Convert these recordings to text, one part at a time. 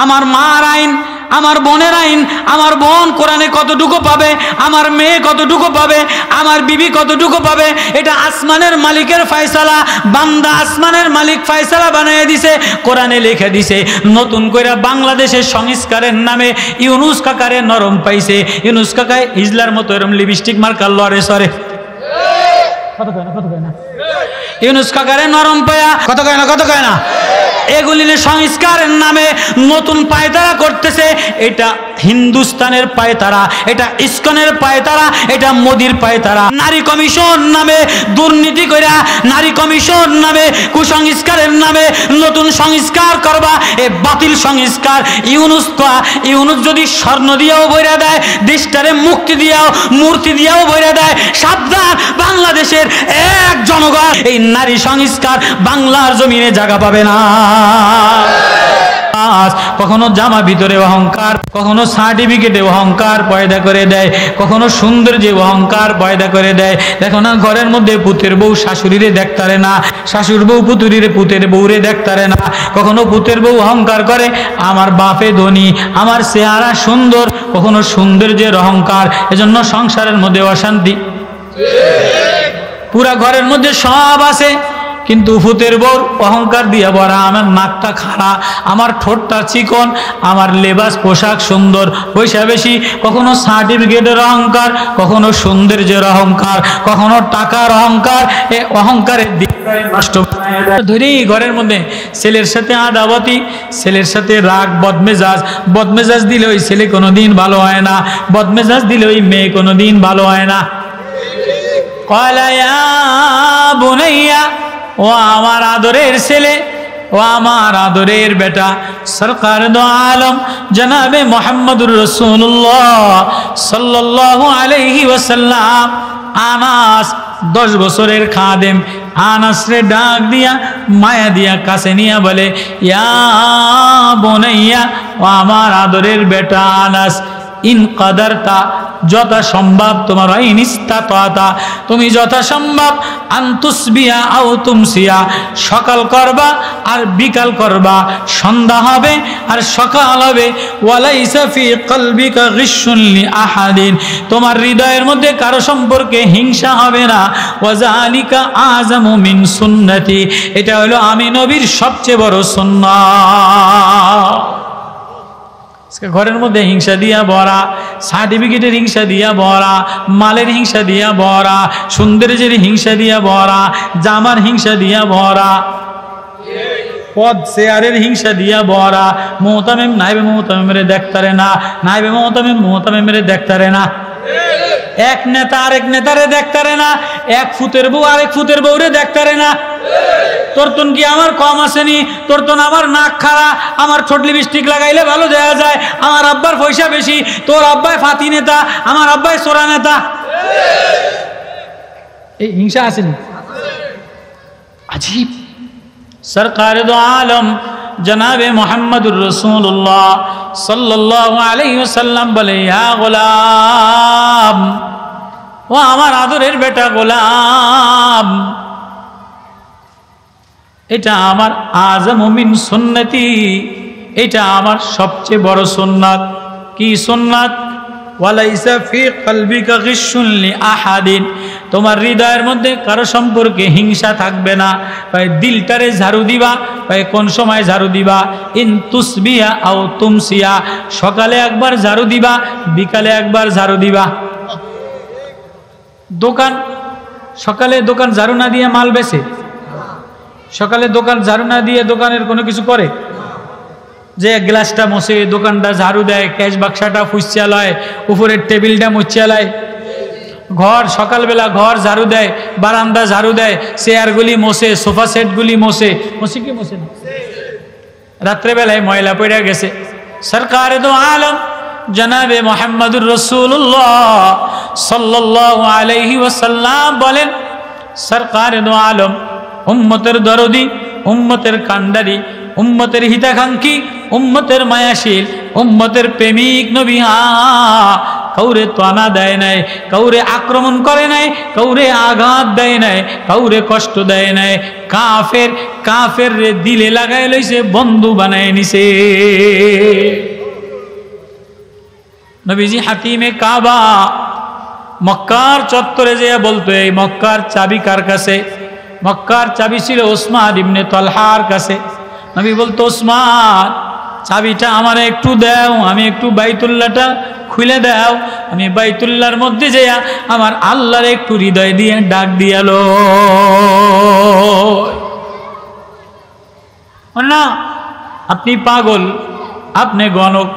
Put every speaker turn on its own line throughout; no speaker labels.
আমার মার আইন, আমার বোনের আইন, আমার বোন কোরআনে কতটুকু পাবে, আমার মেয়ে কতটুকু পাবে, আমার বিবি কতটুকু পাবে, এটা আসমানের মালিকের ফয়সালা। বান্দা আসমানের মালিক ফয়সালা বানিয়ে দিছে, কোরআনে লিখে দিছে। নতুন করে বাংলাদেশের সংস্কারের নামে ইউনুস কাকারে নরম পাইছে। ইউনুস কাকায় ইজলার মতো এরম লিপস্টিক মার্কার লড়ে সরে কত কয় না ইউনুস কাকারে নরম পায়া কত কয় না এগুলি সংস্কারের নামে নতুন পায়তারা করতেছে। এটা হিন্দুস্তানের পায়তারা, এটা ইসকনের পায়তারা, এটা মোদির পায়তারা। নারী কমিশন নামে দুর্নীতি কইরা, নারী কমিশন নামে কুসংস্কারের নামে নতুন সংস্কার করবা, এ বাতিল সংস্কার। ইউনুস যদি স্বর্ণ দিয়েও বইরা দেয়, দেশটারে মুক্তি দিয়াও মূর্তি দিয়াও বইরা দেয়, সাবধান বাংলাদেশের এক জনগণ এই নারী সংস্কার বাংলার জমিনে জায়গা পাবে না। কখনো জামা ভিতরে অহংকার, কখনো সার্টিফিকেটে অহংকার পয়দা করে দেয়, কখনো সৌন্দর্যে অহংকার পয়দা করে দেয়। দেখো না, ঘরের মধ্যে পুতের বউ শাশুড়িরে দেখতারে না, শাশুর বউ পুতের বউরে দেখতারে না। কখনো পুতের বউ অহংকার করে আমার বাপে ধনী, আমার চেহারা সুন্দর, কখনো সৌন্দর্যের অহংকার। এজন্য সংসারের মধ্যে অশান্তি। পুরা ঘরের মধ্যে সব আছে, কিন্তু ফুতের বউর অহংকার দিয়া ভরা। আমার নাকটা খাড়া, আমার ঠোঁটটা চিকন, আমার লেবাস পোশাক সুন্দর, পয়সা বেশি। কখনো সার্টিফিকেটের অহংকার, কখনো সৌন্দর্যের অহংকার, কখনো টাকার অহংকার। এ অহংকারের দিকটা নষ্ট ধরেই ঘরের মধ্যে ছেলের সাথে আদাবতি, ছেলের সাথে রাগ, বদমেজাজ দিলে ওই ছেলে কোনোদিন ভালো হয় না, বদমেজাজ দিলে ওই মেয়ে কোনোদিন ভালো হয় না। কয়লা ইয়া বুনাইয়া, ও আমার আদরের ছেলে, ও আমার আদরের বেটা, সরকার দো আলম জনাবে মুহাম্মদুর রাসূলুল্লাহ সাল্লাল্লাহু আলাইহি ওয়াসাল্লাম আনাস 10 বছরের খাদেম, আনাসরে ডাক দিয়া মায়া দিয়া কাছে নিয়া বলে, ইয়া বুনাইয়া, ও আমার আদরের বেটা আনাস, ইন কাদারতা, যথাসম্ভব তোমার ইনিস্তাতা, তুমি যথাসম্ভব আন্তুসবিয়া আও তুমসিয়া, সকাল করবা আর বিকাল করবা, সন্ধ্যা হবে আর সকাল হবে। ওয়ালাইসা ফি কলবিকা গিশুন লিআহাদিন, তোমার হৃদয়ের মধ্যে কারো সম্পর্কে হিংসা হবে না। ওয়াজালিকা আযামু মিন সুন্নতি, এটা হলো আমি নবীর সবচেয়ে বড় সুন্নাহ। ঘরের মধ্যে হিংসা দিয়া ভরা, সার্টিফিকেটের হিংসা দিয়া ভরা, মালের হিংসা দিয়া ভরা, সৌন্দর্যের হিংসা দিয়া ভরা, জামার হিংসা দিয়া ভরা, পদ চেয়ারের হিংসা দিয়া ভরা। মোহতামিম নাইবে মোহতামিমরে দেখতারে না, নাইবে মোহতামিমরে দেখতারে না, এক নেতা আরেক নেতারে দেখতারে না, এক ফুতের বউ আরেক ফুতের বউরে দেখতারে না। তোর তন কি আমার কম আসেনি, তোর তন আমার নাক খাড়া, আমার ঠোঁট লিপস্টিক লাগাইলে ভালো দেখা যায়, আমার আব্বার পয়সা বেশি, তোর আব্বাই ফাতি নেতা, আমার আব্বাই সোরা নেতা। এই হিংসা আসেনি? আজীব। সরকার দো আলম জনাবে মুহাম্মদুর রাসূলুল্লাহ সাল্লাল্লাহু আলাইহি ওয়াসাল্লাম বলে, ইয়া গোলাম, ও আমার আদরের বেটা গোলাম, এটা আমার আযমু মিন সুন্নতি, এটা আমার সবচেয়ে বড় সুন্নাত। কি সুন্নাত? ওয়ালাইসা ফি কলবিকা গিশুন লিআহাদিন, তোমার হৃদয়ের মধ্যে কারো সম্পর্কে হিংসা থাকবে না। ভাই দিলটারে ঝাড়ু দিবা, ভাই কোন সময় ঝাড়ু দিবা? ইন তুসবিয়া আও তুমসিয়া, সকালে একবার ঝাড়ু দিবা, বিকালে একবার ঝাড়ু দিবা। দোকান সকালে দোকান ঝাড়ু না দিয়ে মাল বেচে, সকালে দোকান ঝাড়ু না দিয়ে দোকানের কোনো কিছু করে? যে গ্লাসটা মোছে, দোকানটা ঝাড়ু দেয়, ক্যাশ বাক্সাটা ফুসিয়া লয়, উপরের টেবিলটা মুছিয়া লয়, ঘর সকালবেলা ঘর ঝাড়ু দেয়, বারান্দা ঝাড়ু দেয়, চেয়ারগুলি মোছে, সোফা সেটগুলি মোছে, কি মোছে না? রাত্রেবেলায় ময়লা পড়ে গেছে। সরকার দো আলম জনাবে মুহাম্মদুর রাসূলুল্লাহ সাল্লাল্লাহু আলাইহি ওয়াসাল্লাম বলেন, সরকার দো আলম উম্মতের দরদি, উম্মতের কান্ডারি, উম্মতের হিতাকাঙ্ক্ষী, উম্মতের মায়াশীল, উম্মতের প্রেমিক নবী। কাউরে তানা দেয় নাই, কাউরে আক্রমণ করে নাই, কাউরে আঘাত দেয় নাই, কাউরে কষ্ট দেয় নাই। কাফের রে দিলে লাগাই লইছে, বন্ধু বানায় নিছে। নবীজি হাতিমে কাবা মক্কার চত্বরে যেয়ে বলতো, এই মক্কার চাবি কার কাছে? মক্কার চাবি ছিল ওসমান ইবনে তালহার কাছে। নবী বলতো, ওসমান চাবিটা আমারে একটু দাও, আমি একটু বাইতুল্লাহটা খুলে দাও, আমি বাইতুল্লাহর মধ্যে যেয়া আমার আল্লাহর একটু হৃদয় দিয়ে ডাক দিয়ালো না। আপনি পাগল, আপনি গণক,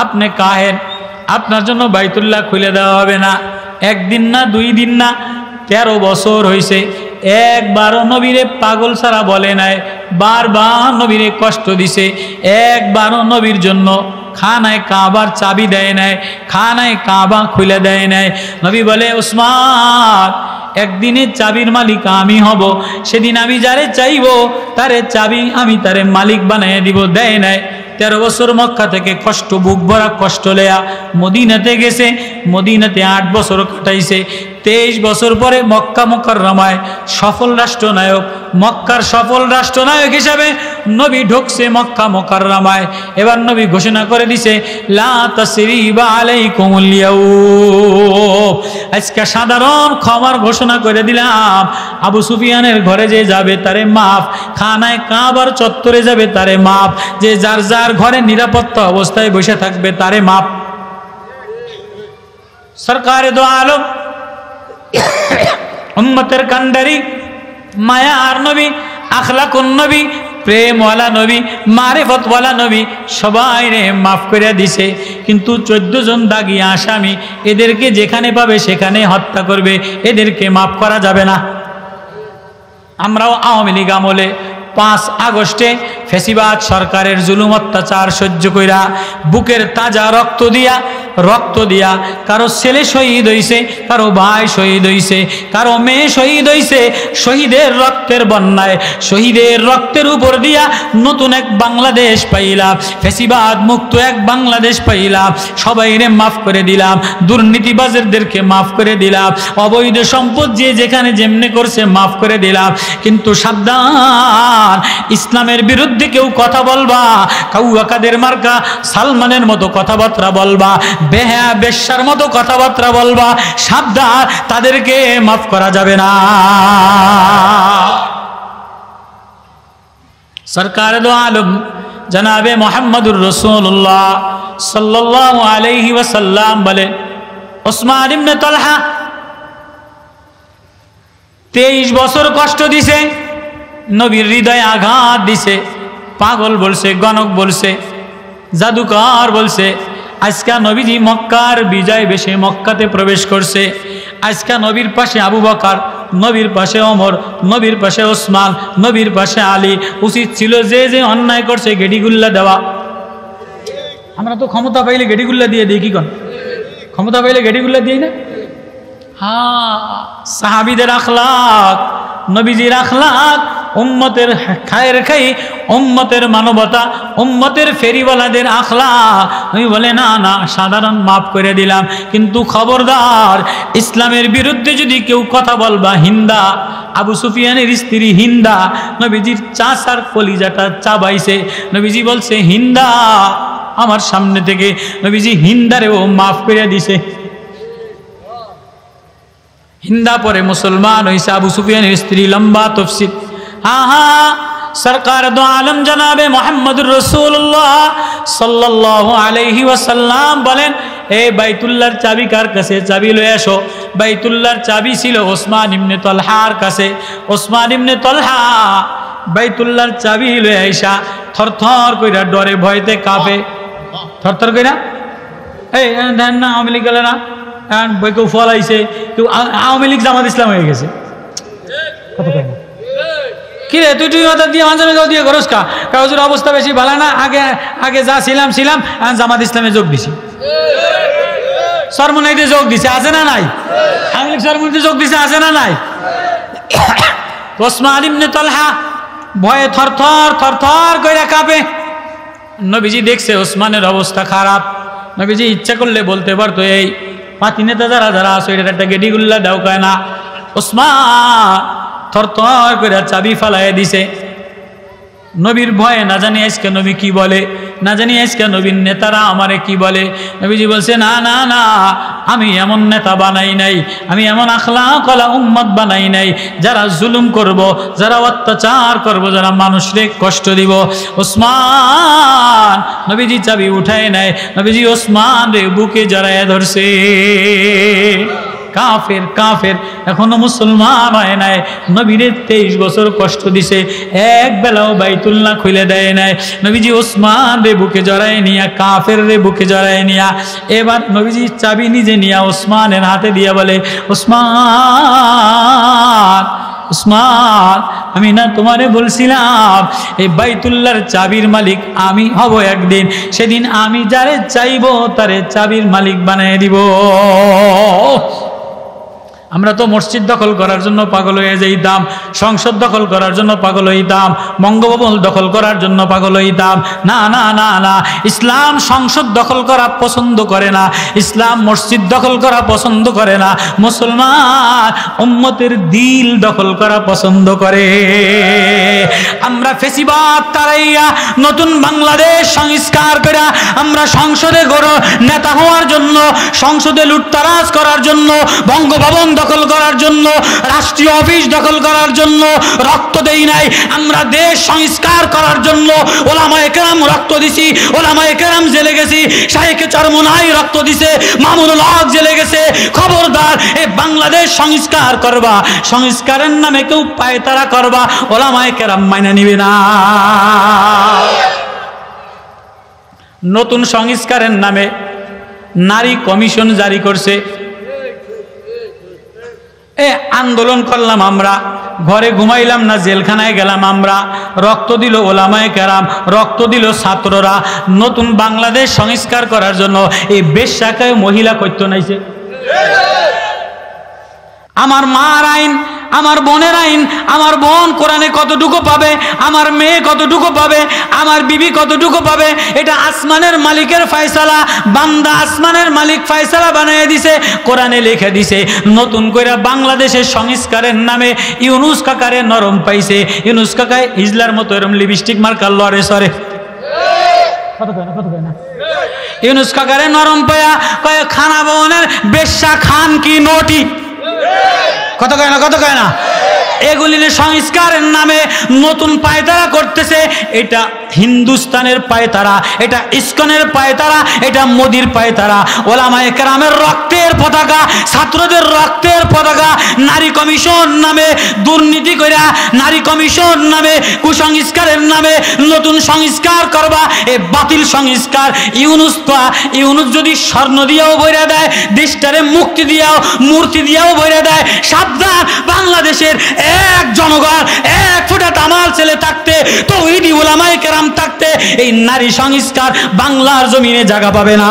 আপনি কাহেন, আপনার জন্য বাইতুল্লাহ খুলে দেওয়া হবে না। একদিন না, 2 দিন না, 13 বছর হয়েছে, একবারও নবীরে পাগল ছাড়া বলে নাই, বারবার নবীরে কষ্ট দিছে, একবারও নবীর জন্য খানায় কাবার চাবি দেয় নাই, খানায় কাবা খুলে দেয় নাই। নবী বলে, ওসমান একদিনের চাবির মালিক আমি হব, সেদিন আমি যারে চাইব তারে চাবি আমি তারে মালিক বানিয়ে দিব। দেয় নাই। 13 বছর মক্কা থেকে কষ্ট, বুক ভরা কষ্ট লেয়া মদিনাতে গেছে, মদিনাতে 8 বছর কাটাইছে। 23 বছর পরে মক্কা মুকাররমায় সফল রাষ্ট্রনায়ক, মক্কার সফল রাষ্ট্রনায়ক হিসাবে নবী ঢুকছে মক্কা মুকাররমায়। এবার নবী ঘোষণা করে দিছে, লা তাসরিবা আলাইকুমুল ইয়াউম, আজকে সাধারণ ক্ষমার ঘোষণা করে দিলাম। আবু সুফিয়ানের ঘরে যে যাবে তারে মাফ, খানায় কাবার চত্বরে যাবে তারে মাফ, যে যার যার ঘরে নিরাপত্তা অবস্থায় বসে থাকবে তারে মাফ। সরকারে দো আলম, উম্মতের কান্ডারি, মায়ার নবী, আখলাকুন নবী, প্রেমওয়ালা নবী, মারিফতওয়ালা নবী, সবাই রে মাফ করে দিছে। কিন্তু 14 জন দাগি আসামি, এদেরকে যেখানে পাবে সেখানে হত্যা করবে, এদেরকে মাফ করা যাবে না। আমরাও আওয়ামী লীগ আমলে 5 আগস্টে ফেসিবাদ সরকারের জুলুম অত্যাচার সহ্য কইরা বুকের তাজা রক্ত দিয়া কারো ছেলে শহীদ হইছে, কারো ভাই শহীদ হইছে, কারো মেয়ে শহীদ হইছে। শহীদের রক্তের বন্যায়, শহীদের রক্তের উপর দিয়া নতুন এক বাংলাদেশ পাইলাম, ফেসিবাদ মুক্ত এক বাংলাদেশ পাইলাম। সবাইরে মাফ করে দিলাম, দুর্নীতিবাজদেরকে মাফ করে দিলাম, অবৈধ সম্পদ যে যেখানে যেমনে করছে মাফ করে দিলাম। কিন্তু সাবধান, ইসলামের বিরুদ্ধে কেউ কথা বলবা, কাউয়াকাদের মার্কা সালমানের মতো কথাবার্তা বলবা, বেহা বেশ্যার মতো কথাবার্তা বলবা, সাবধান, তাদেরকে মাফ করা যাবে না। সরকার দো আলম জনাবে মুহাম্মদুর রাসূলুল্লাহ সাল্লাল্লাহু আলাইহি ওয়াসাল্লাম বলে, ওসমান ইবনে তালহা 23 বছর কষ্ট দিছে, নবীর হৃদয়ে আঘাত দিছে, পাগল বলছে, গণক বলছে, জাদুকর বলছে। আজকা নবীজি মক্কার বিজয় বেশে মক্কাতে প্রবেশ করছে। আজকা নবীর পাশে আবু বকর, নবীর পাশে ওমর, নবীর পাশে ওসমান, নবীর পাশে আলী। উচিত ছিল যে যে অন্যায় করছে গেডিগুল্লা দেওয়া। আমরা তো ক্ষমতা পাইলে গেডিগুল্লা দিয়ে দিই, কি কন? ক্ষমতা পাইলে গেডিগুল্লা দিই না? হ্যাঁ, সাহাবীদের আখলাক, নবীজির আখলাক, উম্মতের খায়ের খাই, উম্মতের মানবতা, উম্মতের ফেরিওয়ালাদের আখলাক। আমি বলে না না, সাধারণ মাফ করে দিলাম, কিন্তু খবরদার, ইসলামের বিরুদ্ধে যদি কেউ কথা বলবা, হিন্দা, আবু সুফিয়ানের স্ত্রী হিন্দা নবীজির চাচার কলিজাটা চাবাইছে। নবীজি বলছে, হিন্দা আমার সামনে থেকে, নবীজি হিন্দারেও মাফ করে দিছে। হিন্দা পরে মুসলমান হইছে, আবু সুফিয়ানের স্ত্রী। লম্বা তফসিল। সরকার দো আলম জনাবে মুহাম্মদুর রাসূলুল্লাহ সাল্লাল্লাহু আলাইহি ওয়াসাল্লাম বলেন, এই বাইতুল্লাহর চাবি কার কাছে? চাবি লয়ে আসো। বাইতুল্লাহর চাবি ছিল ওসমান ইবনে তালহার কাছে। ওসমান ইবনে তালহা বাইতুল্লাহর চাবি লয়ে আইসা থরথর কইরা ডরে ভয়তে কাঁপে, থরথর কইরা। এই দেন না, আওয়ামী লীগ গেলে না, বই কেউ ফল আইছে, কেউ আওয়ামী লীগ জামাত ইসলাম হয়ে গেছে। কত কয় না কি রে, তুই মাথা দিয়ে মাঝে মাঝে দিয়ে খরচ খা, কাগজের অবস্থা বেশি ভালো না, আগে যা ছিলাম জামাত ইসলামে যোগ দিছি, সরমনাইতে যোগ দিছে, আছে না নাই? আওয়ামী লীগ সরমনাইতে যোগ দিছে, আছে না নাই? ওসমান ইবনে তালহা ভয়ে থরথর থরথর কইরা কাঁপে। নবীজি দেখছে ওসমানের অবস্থা খারাপ। নবীজি ইচ্ছা করলে বলতে পারতো, এই পাতি নেতা যারা যারা আসো এটার একটা গেডিগুল্লা দাও, কয় না। ওসমান থরথর করে চাবি ফালাই দিছে। নবীর ভয়ে না জানি আজকে নবী কি বলে, না জানি আজকে নবীর নেতারা আমারে কি বলে। নবীজি বলছে না না না, আমি এমন নেতা বানাই নাই, আমি এমন আখলাকওয়ালা উম্মত বানাই নাই যারা জুলুম করব, যারা অত্যাচার করব, যারা মানুষকে কষ্ট দিব। ওসমান, নবীজি চাবি উঠায় নেয়, নবীজি ওসমান রে বুকে জড়ায় ধরছে। কাফের কাফের এখনো মুসলমান হয় নাই, নবীরে 23 বছর কষ্ট দিছে, এক বেলাও বাইতুল্লাহ খুলে দেয় নাই। নবীজি ওসমান রে বুকে জড়ায় নিয়া, কাফের রে বুকে জড়ায় নিয়া, এবার নবীজি চাবি নিজে নিয়া ওসমানের হাতে দিয়া বলে, ওসমান ওসমান, আমি না তোমারে বলছিলাম এই বাইতুল্লাহর চাবির মালিক আমি হব একদিন, সেদিন আমি যারে চাইবো তারে চাবির মালিক বানিয়ে দিব। আমরা তো মসজিদ দখল করার জন্য পাগল হয়ে যাইতাম, সংসদ দখল করার জন্য পাগল হইতাম, বঙ্গভবন দখল করার জন্য পাগল হইতাম। না না না না, ইসলাম সংসদ দখল করা পছন্দ করে না, ইসলাম মসজিদ দখল করা পছন্দ করে না, মুসলমান উম্মতের দিল দখল করা পছন্দ করে। আমরা ফেসিবাদ তারাইয়া নতুন বাংলাদেশ সংস্কার করে আমরা সংসদে নেতা হওয়ার জন্য, সংসদে লুটতারাজ করার জন্য, বঙ্গভবন দখল করার জন্য, রাষ্ট্রীয় অফিস দখল করার জন্য রক্ত দেই নাই। আমরা দেশ সংস্কার করার জন্য ওলামায়ে কেরাম রক্ত দিছি, ওলামায়ে কেরাম জেলে গেছি, শাইখে চরমোনাই রক্ত দিছে, মামুনুল হক জেলে গেছে। খবরদার, এই বাংলাদেশ সংস্কার করবা, সংস্কারের নামে কেউ পায়তারা করবা, ওলামায়ে কেরাম মাইনা নিবে না। নতুন সংস্কারের নামে নারী কমিশন জারি করছে, আন্দোলন করলাম আমরা, ঘরে ঘুমাইলাম না, জেলখানায় গেলাম আমরা, রক্ত দিল ওলামায়ে কেরাম, রক্ত দিল ছাত্ররা। নতুন বাংলাদেশ সংস্কার করার জন্য এই বেশ্যাকায় মহিলা কইতো নাইছে। আমার মার আইন, আমার বোনের আইন, আমার বোন কোরআনে কতটুকু পাবে, আমার মেয়ে কতটুকু পাবে, আমার বিবি কতটুকু পাবে, এটা আসমানের মালিকের ফয়সালা। বান্দা আসমানের মালিক ফয়সালা বানিয়ে দিছে, কোরআনে লিখে দিছে। নতুন করে বাংলাদেশের সংস্কারের নামে ইউনুস কাকারে নরম পাইছে। ইউনুস কাকায় হিজলার মতো এরম লিপস্টিক মার্কার লড়ে সরে, কত কয় না ইউনুস কাকারে নরম পায়া কয় খানা ভবনের বেশ্যা খান কি নোটি, কত কয় না, কত কয় না। এগুলি সংস্কারের নামে নতুন পায়তারা করতেছে। এটা হিন্দুস্তানের পায়তারা, এটা ইসকনের পায়তারা, এটা মোদির পায়তারা। ওলামায়ে কেরামের রক্তের পতাকা, ছাত্রদের রক্তের পতাকা, নারী কমিশন নামে দুর্নীতি কইরা, নারী কমিশন নামে কুসংস্কারের নামে নতুন সংস্কার করবা, এ বাতিল সংস্কার। ইউনুস যদি স্বর্ণ দিয়েও বইরা দেয়, দেশটারে মুক্তি দিয়াও, মূর্তি দিয়েও বইরা দেয়, সাবধান। বাংলাদেশের এক জনগণ, এক ফোঁটা তামাল ছেলে থাকতে, তৌহিদি উলামায়ে কেরাম থাকতে, এই নারী সংস্কার বাংলার জমিনে জায়গা পাবে না।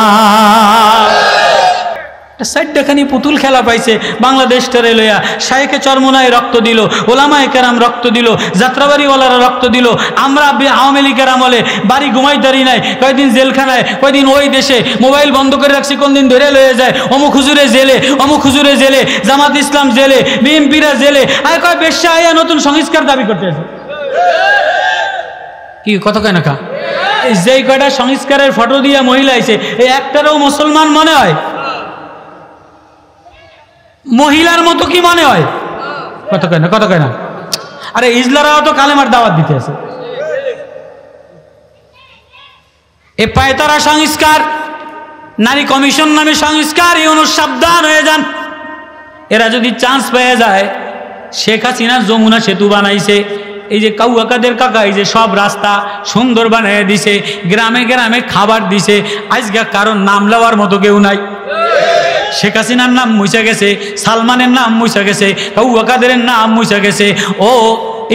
সাইডখানি পুতুল খেলা পাইছে বাংলাদেশটারে লইয়া। শাইখে চরমোনাই রক্ত দিল, ওলামায়ে কেরাম রক্ত দিল, যাত্রাবাড়িওয়ালারা রক্ত দিল। আমরা আওয়ামী লীগের আমলে বাড়ি ঘুমাইতারি নাই, কয়দিন জেলখানায়, কয়দিন ওই দেশে, মোবাইল বন্ধ করে রাখছি, কোন দিন ধরে লয়ে যায়, অমুক হুজুরে জেলে, অমুক হুজুরে জেলে, জামাত ইসলাম জেলে, বিএনপিরা জেলে। আর কয় বেশ্যা আইয়া নতুন সংস্কার দাবি করতে আছে। কি কত কয় না কা, যেই কয়টা সংস্কারের ফটো দিয়া মহিলা আইছে, এই একটারও মুসলমান মনে হয়? মহিলার মতো কি মনে হয়? কত কয় না, কত কয় না। আরে ইজলারাও তো কালেমার দাওয়াত দিতে আছে। এ পায়তারা সংস্কার, নারী কমিশন নামে সংস্কার, ইউনুস সাবধান হয়ে যান। এরা যদি চান্স পেয়ে যায়, শেখ হাসিনা যমুনা সেতু বানাইছে, এই যে কাউয়াকাদের কাকা এই যে সব রাস্তা সুন্দর বানিয়ে দিছে, গ্রামে গ্রামে খাবার দিছে, আজকে কারণ নাম লওয়ার মতো কেউ নাই। শেখ হাসিনার নাম মুছে গেছে, সালমানের নাম মুছে গেছে, কাউয়াকাদের নাম মুছে গেছে। ও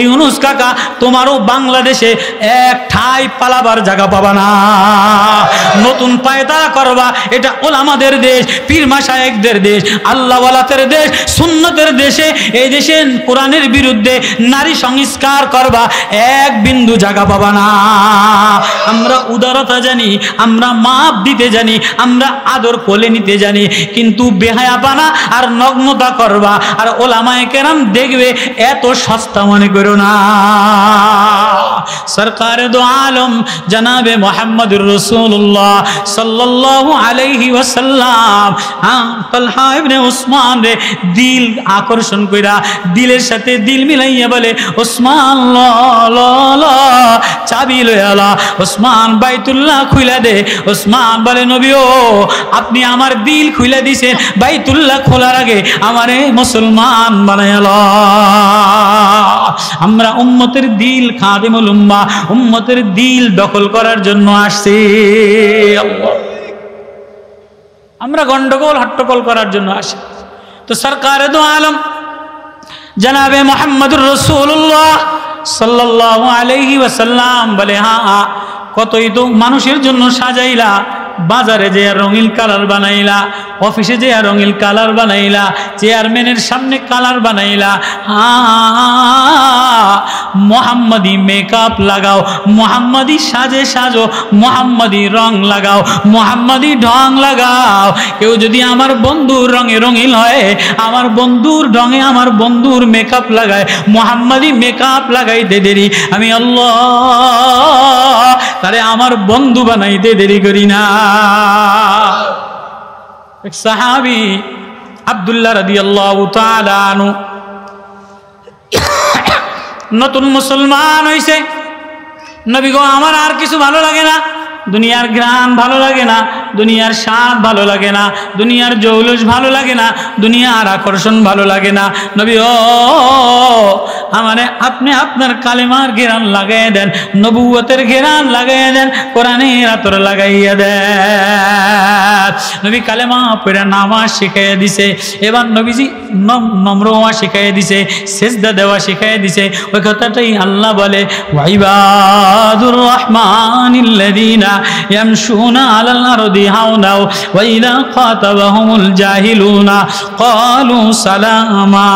ইউনুস কাকা, তোমারও বাংলাদেশে এক ঠাই পালাবার জায়গা পাবা না। নতুন পায়তারা করবা, এটা ওলামাদের দেশ, পীর মাশায়েখদের দেশ, আল্লাহ ওয়ালাদের দেশ, সুন্নতের দেশে। এই দেশে কোরআনের বিরুদ্ধে নারী সংস্কার করবা, এক বিন্দু জায়গা পাবা না। আমরা উদারতা জানি, আমরা মাপ দিতে জানি, আমরা আদর কোলে নিতে জানি, কিন্তু বেহায়াপানা আর নগ্নতা করবা আর ওলামায়ে কেরাম দেখবে, এত সস্তা মনে করো না। সরকারে দো আলম জনাবে মুহাম্মদুর রাসূলুল্লাহ সাল্লাল্লাহু আলাইহি ওয়াসাল্লাম তালহা ইবনে উসমান রে দিল আকর্ষণ কইরা, দিলের সাথে দিল মিলাইয়া বলে, ওসমান ল ল ল চাবি লইয়া লা। ওসমান বাইতুল্লাহ খুইলা দে। ওসমান বলে, নবী ও আপনি আমার দিল খুইলা দিছেন, বাইতুল্লাহ খোলার আগে আমারে মুসলমান বানাইয়া ল। আমরা উম্মতের দিল, খাদিমুল উম্মাহ, উম্মতের দিল দখল করার জন্য আসছি। আমরা গন্ডগোল হট্টগোল করার জন্য আসি। তো সরকারে দো আলম জনাবে মুহাম্মদুর রাসূলুল্লাহ সাল্লাল্লাহু আলাইহি ওয়াসাল্লাম বলে, হ্যাঁ কতই তো মানুষের জন্য সাজাইলা, বাজারে যে রঙিন কালার বানাইলা, অফিসে যে রঙিন কালার বানাইলা, চেয়ারম্যানের সামনে কালার বানাইলা, মোহাম্মদী মেকআপ লাগাও, মোহাম্মদী সাজে সাজো, মোহাম্মদী রং লাগাও, মোহাম্মদী ঢং লাগাও। কেউ যদি আমার বন্ধুর রঙে রঙিন হয়, আমার বন্ধুর রঙে আমার বন্ধুর মেকআপ লাগায়, মোহাম্মদী মেকআপ লাগাইতে দেরি, আমি আল্লাহ তারে আমার বন্ধু বানাইতে দেরি করি না। এক সাহাবী আব্দুল্লাহ রাদিয়াল্লাহু তাআলা আনহু নতুন মুসলমান হইছে। নবী গো, আমার আর কিছু ভালো লাগে না, দুনিয়ার ঘ্রাণ ভালো লাগে না, দুনিয়ার স্বাদ ভালো লাগে না, দুনিয়ার জৌলুস ভালো লাগে না, দুনিয়ার আকর্ষণ ভালো লাগে না। নবী ও আমারে আপনি আপনার কালেমার ঘেরান লাগাইয়া দেন, নবুয়তের ঘেরান লাগাইয়া দেন, কোরআনের আতর লাগাইয়া দেন। নবী কালেমা পড়ে নামাজ শিখাইয়া দিছে। এবার নবীজি নম্র হওয়া শিখাইয়া দিছে, সেজদা দেওয়া শিখাইয়া দিছে। ওই কথাটাই আল্লাহ বলে, ওয়াইবাদুর রহমানিল্লাযীনা ইয়ামশুনা আলাল আরদি হাওনা ওয়া ইযা খাতাবাহুমুল জাহিলুনা ক্বালু সালামা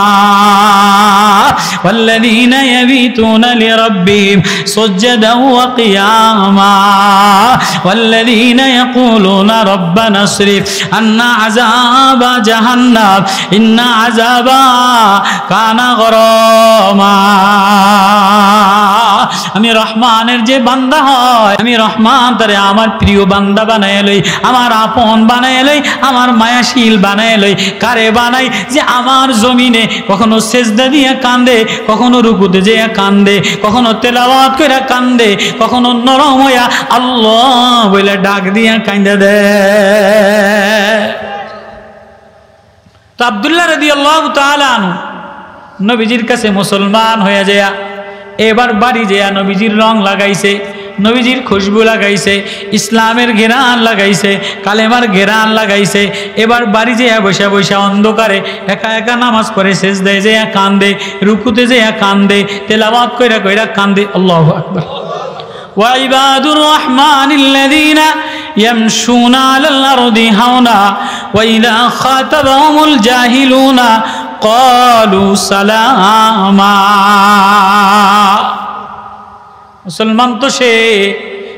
ওয়াল্লাযীনা ইয়াবিতুনা লিরাব্বিহিম সুজদান ওয়া কিয়ামা ওয়াল্লাযীনা ইয়াকুলুনা রাব্বানা আসরিফ আন্না আযাবা জাহান্নাম ইন্না আযাবা কানা গরামা। আমি রহমানের যে বান্দা হয়, আমি রহমান তারে আমার প্রিয় বান্দা বানায় লই, আমার আপন বানায় লই, আমার মায়াশীল বানায় লই। কারে বানাই? যে আমার জমিনে কখনো সেজদা দিয়া কান্দে, কখনো রুকুতে যেয়া কান্দে, কখনো তেলাওয়াত কইরা কান্দে, কখনো নরম হইয়া আল্লাহ বলে ডাক দিয়া কান্দে দে। তো আব্দুল্লাহ রাদিয়াল্লাহু তাআলা আনহু নবীজির কাছে মুসলমান হয়ে যায়। এবার বাড়ি যেয়া নবীজির রং লাগাইছে, নবীজির খুশবু লাগাইছে, ইসলামের ঘেরান লাগাইছে, কালেমার ঘেরান লাগাইছে। এবার বাড়ি যেয়া বসে বসে অন্ধকারে একা একা নামাজ পড়ে, সেজদায় যেয়া কান্দে, রুকুতে যেয়া কান্দে, তেলাওয়াত কইরা কইরা কান্দে। আল্লাহু আকবার। ওয়াইবাদুর রহমানিল্লাযীনা ইয়ামশুনা আলাল আরদি হাওনা ওয়া ইযা খাতাবাহুমুল জাহিলুনা ক্বালু সালামা। মুসলমান তো সে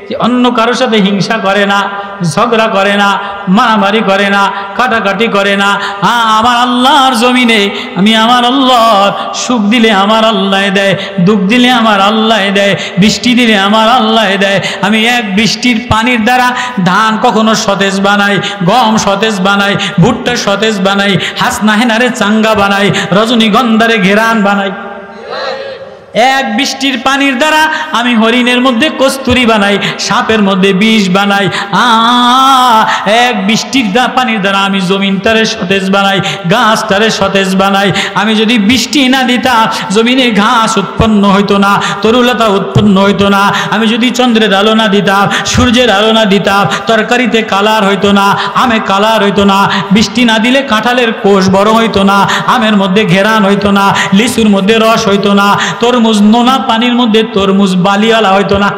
যে অন্য কারোর সাথে হিংসা করে না, ঝগড়া করে না, মারামারি করে না, কাটাকাটি করে না। হ্যাঁ, আমার আল্লাহর জমিনে আমি আমার আল্লাহর সুখ দিলে আমার আল্লাহ দেয়, দুঃখ দিলে আমার আল্লাহ দেয়, বৃষ্টি দিলে আমার আল্লাহ দেয়। আমি এক বৃষ্টির পানির দ্বারা ধান কখনো সতেজ বানাই, গম সতেজ বানাই, ভুট্টা সতেজ বানাই, হাসনা হেনারে চাঙ্গা বানাই, রজনীগন্ধারে ঘেরান বানাই। এক বৃষ্টির পানির দ্বারা আমি হরিণের মধ্যে কস্তুরি বানাই, সাপের মধ্যে বিষ বানাই। এক বৃষ্টির পানির দ্বারা আমি জমিনটারে সতেজ বানাই, গাছটারে সতেজ বানাই। আমি যদি বৃষ্টি না দিতাম, জমিনে ঘাস উৎপন্ন হইতো না, তরুলতা উৎপন্ন হইতো না। আমি যদি চন্দ্রের আলো না দিতাম, সূর্যের আলো না দিতাম, তরকারিতে কালার হইতো না, আমে কালার হইতো না। বৃষ্টি না দিলে কাঁঠালের কোষ বড় হইতো না, আমের মধ্যে ঘেরান হইতো না, লিচুর মধ্যে রস হইতো না, তরমুজ নোনা পানির মধ্যে তরমুজ বালিওয়ালা হইতো না।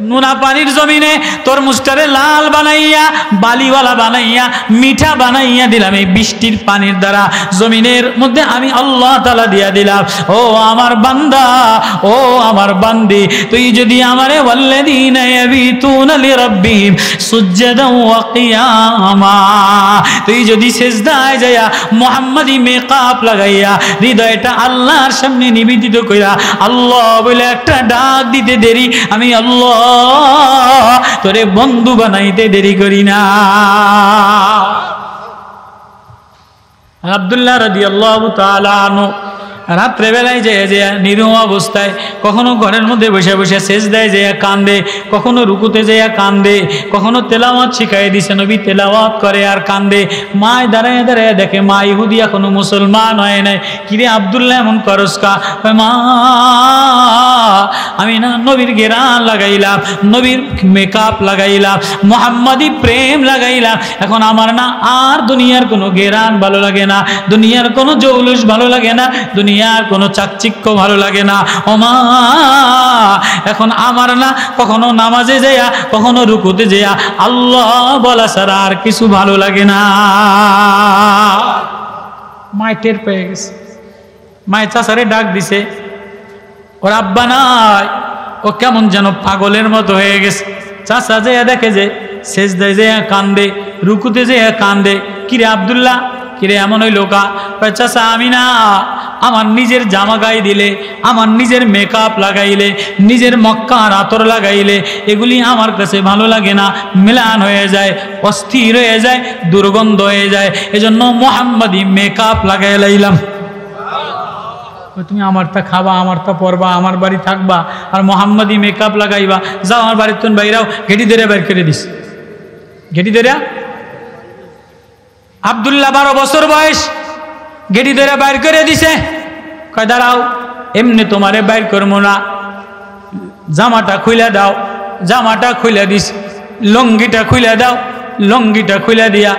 নুনা পানির জমিনে তরমুজটারে লাল বানাইয়া বালিওয়ালা বানাইয়া মিঠা বানাইয়া দিলাম এই বৃষ্টির পানির দ্বারা জমিনের মধ্যে আমি আল্লাহ তাআলা দিয়া দিলাম। ও আমার বান্দা, ও আমার বান্দি, তুই যদি আমারে ওয়াল্লাযীনা ইয়াবিতুনা লিরাব্বিহিম সুজদান ওয়া কিয়ামা, তুই যদি সিজদায় যায়া মুহাম্মাদি মেকআপ লাগাইয়া হৃদয়টা আল্লাহর সামনে নিবেদিত কইরা আল্লাহ বলে একটা ডাক দিতে দেরি, আমি আল্লাহ তোরে বন্ধু বানাইতে দেরি করি না। আব্দুল্লাহ রাদিয়াল্লাহু তাআলা আনহু রাত্রে বেলায় যে নিরীহ অবস্থায় কখনো ঘরের মধ্যে বসে বসে সেজদায় যেয়া কান্দে, কখনো রুকুতে যেয়া কান্দে, কখনো তেলাওয়াত শিখাই দিছে নবী তেলাওয়াত করে আর কান্দে। মায় দাঁড়ায় দাঁড়ায় দেখে মা ইহুদি এখনো মুসলমান হয় নাই। কিরে আব্দুল্লাহ এমন করস কা? মা আমি না নবীর গেরান লাগাইলাম, নবীর মেকআপ লাগাইলাম, মুহাম্মাদি প্রেম লাগাইলাম, এখন আমার না আর দুনিয়ার কোনো গেরান ভালো লাগে না, দুনিয়ার কোনো জৌলুস ভালো লাগে না, দুনিয়ার কোনো চাকচিক্য ভালো লাগে না। ও মা এখন আমার না কখনো নামাজে যাইয়া কখনো রুকুতে যাইয়া আল্লাহ বলা ছাড়া আর কিছু ভালো লাগে না। মায় টের পেয়ে গেছে, মায় চাচারে ডাক দিছে, ওর আব্বা নাই, ও কেমন যেন পাগলের মতো হয়ে গেছে। চাচা যাইয়া দেখে যে সেজদায় যাইয়া কান্দে, রুকুতে যাইয়া কান্দে। কিরে আব্দুল্লাহ, কিরে এমন হইল কা? চাচা আমি না আমার নিজের জামা গায়ে দিলে, আমার নিজের মেকআপ লাগাইলে, নিজের মক্কার আতর লাগাইলে এগুলি আমার কাছে ভালো লাগে না, মিলান হয়ে যায়, অস্থির হয়ে যায়, দুর্গন্ধ হয়ে যায়, এজন্য মুহাম্মাদি মেকআপ লাগাই লাইলাম। তুমি আমারটা খাবা, আমারটা পরবা, আমার বাড়ি থাকবা, আর মুহাম্মাদি মেকআপ লাগাইবা, যাও আমার বাড়ির তুমি বাইরাও। ঘেটি ধরে বাইর করে দিস, ঘেটি ধরে। আব্দুল্লাহ 12 বছর বয়স, গেটি ধরে বাইর করে দিছে। কয় দাঁড়াও, এমনি তোমারে বাইর করবো না, জামাটা খুলে দাও। জামাটা খুলে দিস, লঙ্গিটা খুলে দাও। লঙ্গিটা খুলে দিয়া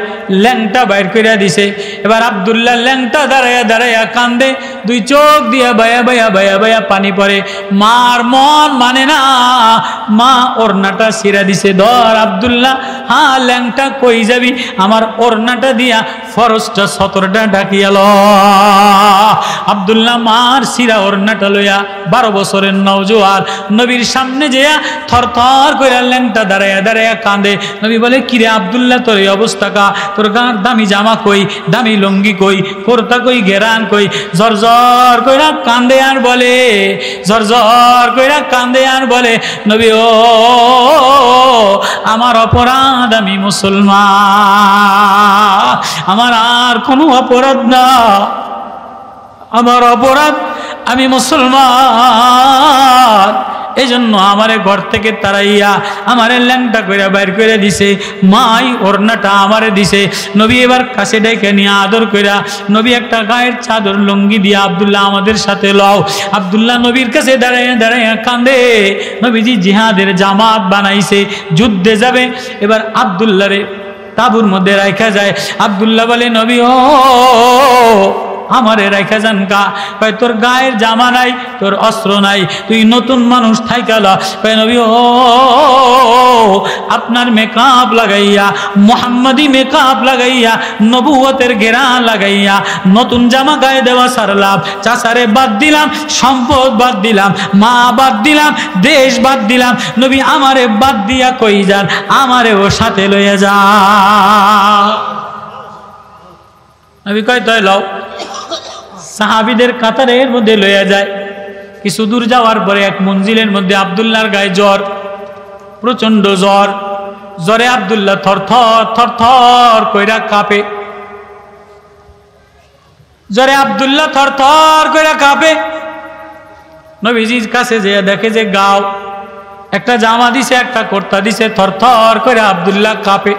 ল্যাংটা বাইর করে দিছে। এবার আব্দুল্লাহ ল্যাংটা দাঁড়াইয়া দাঁড়াইয়া কান্দে, দুই চোখ দিয়া বায়া বায়া বায়া বায়া পানি পড়ে। মার মন মানে না, মা ওড়নাটা ছিঁড়া দিছে। ধর আব্দুল্লাহ, হ্যাঁ ল্যাংটা কই যাবি, আমার ওড়নাটা দিয়া ফরজটা সতরটা ঢাকিয়া ল। আব্দুল্লাহ মার ছিঁড়া ওড়নাটা লইয়া 12 বছরের নওজোয়ান নবীর সামনে যেয়া থর থর করে ল্যাংটা দাঁড়াইয়া দাঁড়াইয়া কান্দে। নবী বলে, কিরে আব্দুল্লাহ তোর এই অবস্থা কা? তোর গাঁর দামি জামা কই, দামি লুঙ্গি কই, কোরতা কই, গেরান কই? ঝরঝর কইরা কান্দে আর বলে, ঝরঝর কইরা কান্দে আর বলে, নবী ও আমার অপরাধ, আমি মুসলমান, আমার আর কোনো অপরাধ না, আমার অপরাধ আমি মুসলমান। এই জন্য আমারে ঘর থেকে তাড়াইয়া আমারে ল্যাংটা করে বাইর করে দিছে। মাই ওড়নাটা আমারে দিছে। নবী এবার কাছে ডেকে নিয়ে আদর কইরা নবী একটা গায়ের চাদর লুঙ্গি দিয়া, আব্দুল্লাহ আমাদের সাথে লও। আব্দুল্লাহ নবীর কাছে দাঁড়াইয়া দাঁড়াইয়া কান্দে। নবীজি জিহাদের জামাত বানাইছে, যুদ্ধে যাবে। এবার আব্দুল্লাহরে তাবুর মধ্যে রাখা যায়। আব্দুল্লাহ বলে, নবী ও আমারে রাখা যান কা? কয় তোর গায়ের জামা নাই, তোর অস্ত্র নাই, তুই নতুন মানুষ থাইকালা। কয় নবী ও আপনার মেকআপ লাগাইয়া, মুহাম্মাদি মেকআপ লাগাইয়া, নবুয়তের ঘেরান লাগাইয়া নতুন জামা গায়ে দেওয়া সারলাম। চাচারে বাদ দিলাম, সম্পদ বাদ দিলাম, মা বাদ দিলাম, দেশ বাদ দিলাম। নবী আমারে বাদ দিয়া কই যান? আমারে ও সাথে লইয়া যা। নবী কয় তাই লও। সাহাবীদের কাতারের মধ্যে লইয়া যায়। কিছু দূর যাওয়ার পরে এক মঞ্জিলের মধ্যে আব্দুল্লাহর গায়ে জ্বর, প্রচন্ড জ্বর। জ্বরে আব্দুল্লাহ থর থর থর থর কইরা কাঁপে। জ্বরে আব্দুল্লাহ থর থর কইরা কাঁপে। নবীজির কাছে যে দেখে যে গাও, একটা জামা দিছে, একটা কুর্তা দিছে, থর থর করে আব্দুল্লাহ কাঁপে।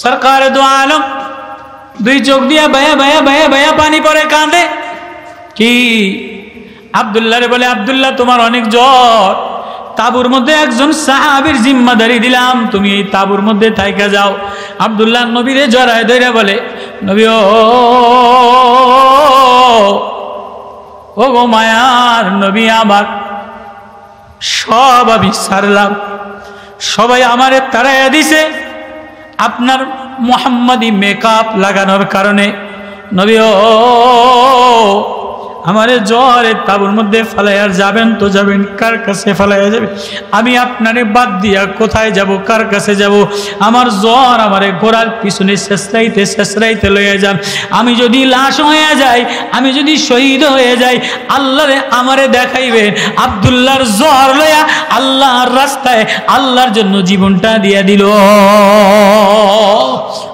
সরকারে দো আলম দুই চোখ দিয়া বায়া বায়া বায়া বায়া পানি পরে কাঁদে। কি আব্দুল্লাহ রে বলে, আব্দুল্লাহ তোমার অনেক জ্বর, তাবুর মধ্যে একজন সাহাবীর জিম্মাদারি দিলাম, তুমি এই তাবুর মধ্যে থাইকা যাও। আব্দুল্লাহ নবীরে জড়ায় ধরে বলে, নবী ও গো মায়ার নবী আমার, সব আমি ছাড়লাম, সবাই আমারে তাড়াইয়া দিছে আপনার মুহাম্মাদি মেকআপ লাগানোর কারণে। নবী ও আমারে জ্বরের তাবুর মধ্যে ফেলাইয়া যাবেন তো যাবেন, কার কাছে ফেলাইয়া যাবে? আমি আপনারে বাদ দিয়া কোথায় যাব, কার কাছে যাব? আমার জ্বর আমারে ঘোড়ার পিছনে শেষরাইতে লইয়া যান। আমি যদি লাশ হয়ে যাই, আমি যদি শহীদ হয়ে যাই, আল্লাহরে আমারে দেখাইবেন আব্দুল্লাহর জ্বর লইয়া আল্লাহর রাস্তায় আল্লাহর জন্য জীবনটা দিয়া দিল।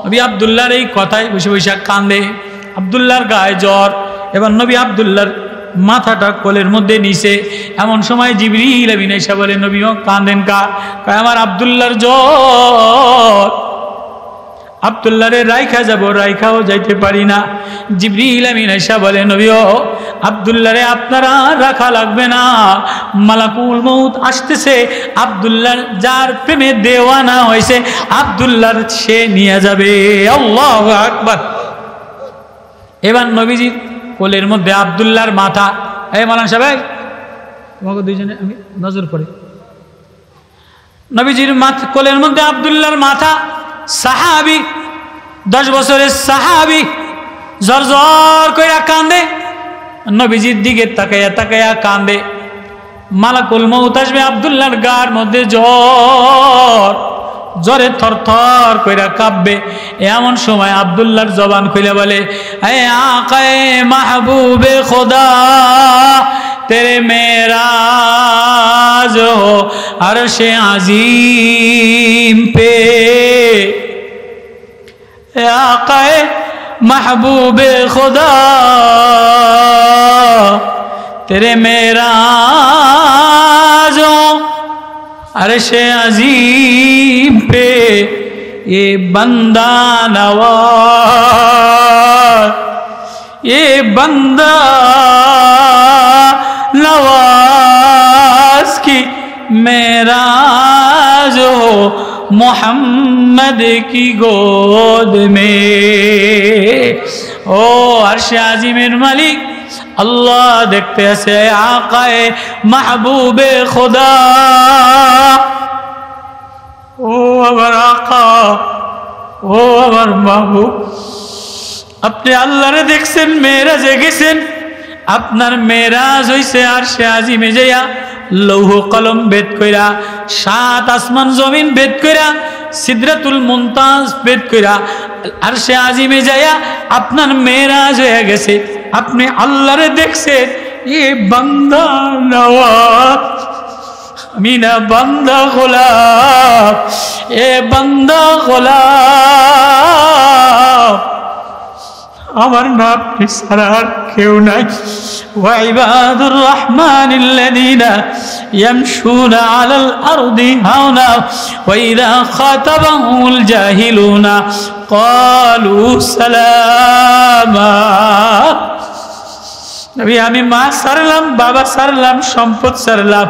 নবী আব্দুল্লাহর এই কথায় বসে বসে কান্দে। আব্দুল্লাহর গায়ে জ্বর। এবার নবী আব্দুল্লাহর মাথাটা কোলের মধ্যে নিছে। এমন সময় জিবরিল আমিন এসে বলে, নবী কাঁদেন কা? আমার আব্দুল্লাহর জ্বর, আব্দুল্লাহরে রাইখা যাব, রাইখাও যাইতে পারি না। জিবরিল আমিন এসে বলে, নবী আব্দুল্লাহরে আপনারা রাখা লাগবে না, মালাকুল মউত আসতেছে, আব্দুল্লাহর যার প্রেমে দেওয়ানা হয়েছে আব্দুল্লাহর সে নিয়ে যাবে। আল্লাহু আকবার। এবার নবীজি কোলের মধ্যে আব্দুল্লাহর মাথা, এই মালান সাহেব তোমাকে দুইজনে আমি নজর পড়ে, নবীজির মাথা কোলের মধ্যে আব্দুল্লাহর মাথা, সাহাবী 10 বছরের সাহাবী জর জর কইরা কান্দে, নবীজির দিকে তাকাইয়া তাকাইয়া কান্দে। মালাকুল মউত আসবে, আব্দুল্লাহর গার মধ্যে জ্বর, জ্বরে থরথর কইরা কাঁপবে। এমন সময় আব্দুল্লাহর জবান খুলে বলে, এ আকায়ে মাহবুবে খোদা তেরে মেরাজ হো আরশে আজিম পে, এ আকায়ে মাহবুবে খোদা তেরে মেরাজ হো अरशे अजीम पे ये बंदा नवाज, ये बंदा नवाज की मेराज हो मोहम्मद की गोद में। ओ अरशे अजीमेर मालिक अल्लाह देखते ऐसे आकाए महबूबे खुदा, ओ अमर आका, ओ अमर महबूब, अपने अल्लाह रे देखছেন, মেরাজে গেছেন, আপনার মেরাজ হইছে আরশে আজিমে যাইয়া লৌহ কলম ভেদ কইরা, 7 আসমান জমিন ভেদ কইরা, সিদরাতুল মুনতাজ ভেদ কইরা আরশে আজিমে যাইয়া আপনার মেরাজ হয়ে গেছে। আপনি আল্লাহরে দেখছেন। ये बंदा नवाज, मीना बंदा गुलाम, ये बंदा गुलाम, আমার নাম নিসার কেউ নাই। ওয়াইবাদুর রহমানিল্লাযীনা ইয়ামশুনা আলাল আরদি হাওনা ওয়া ইযা খাতাবাহুমুল জাহিলুনা ক্বালু সালামা। নবী আমি মা সারলাম, বাবা সারলাম, সম্পদ সারলাম,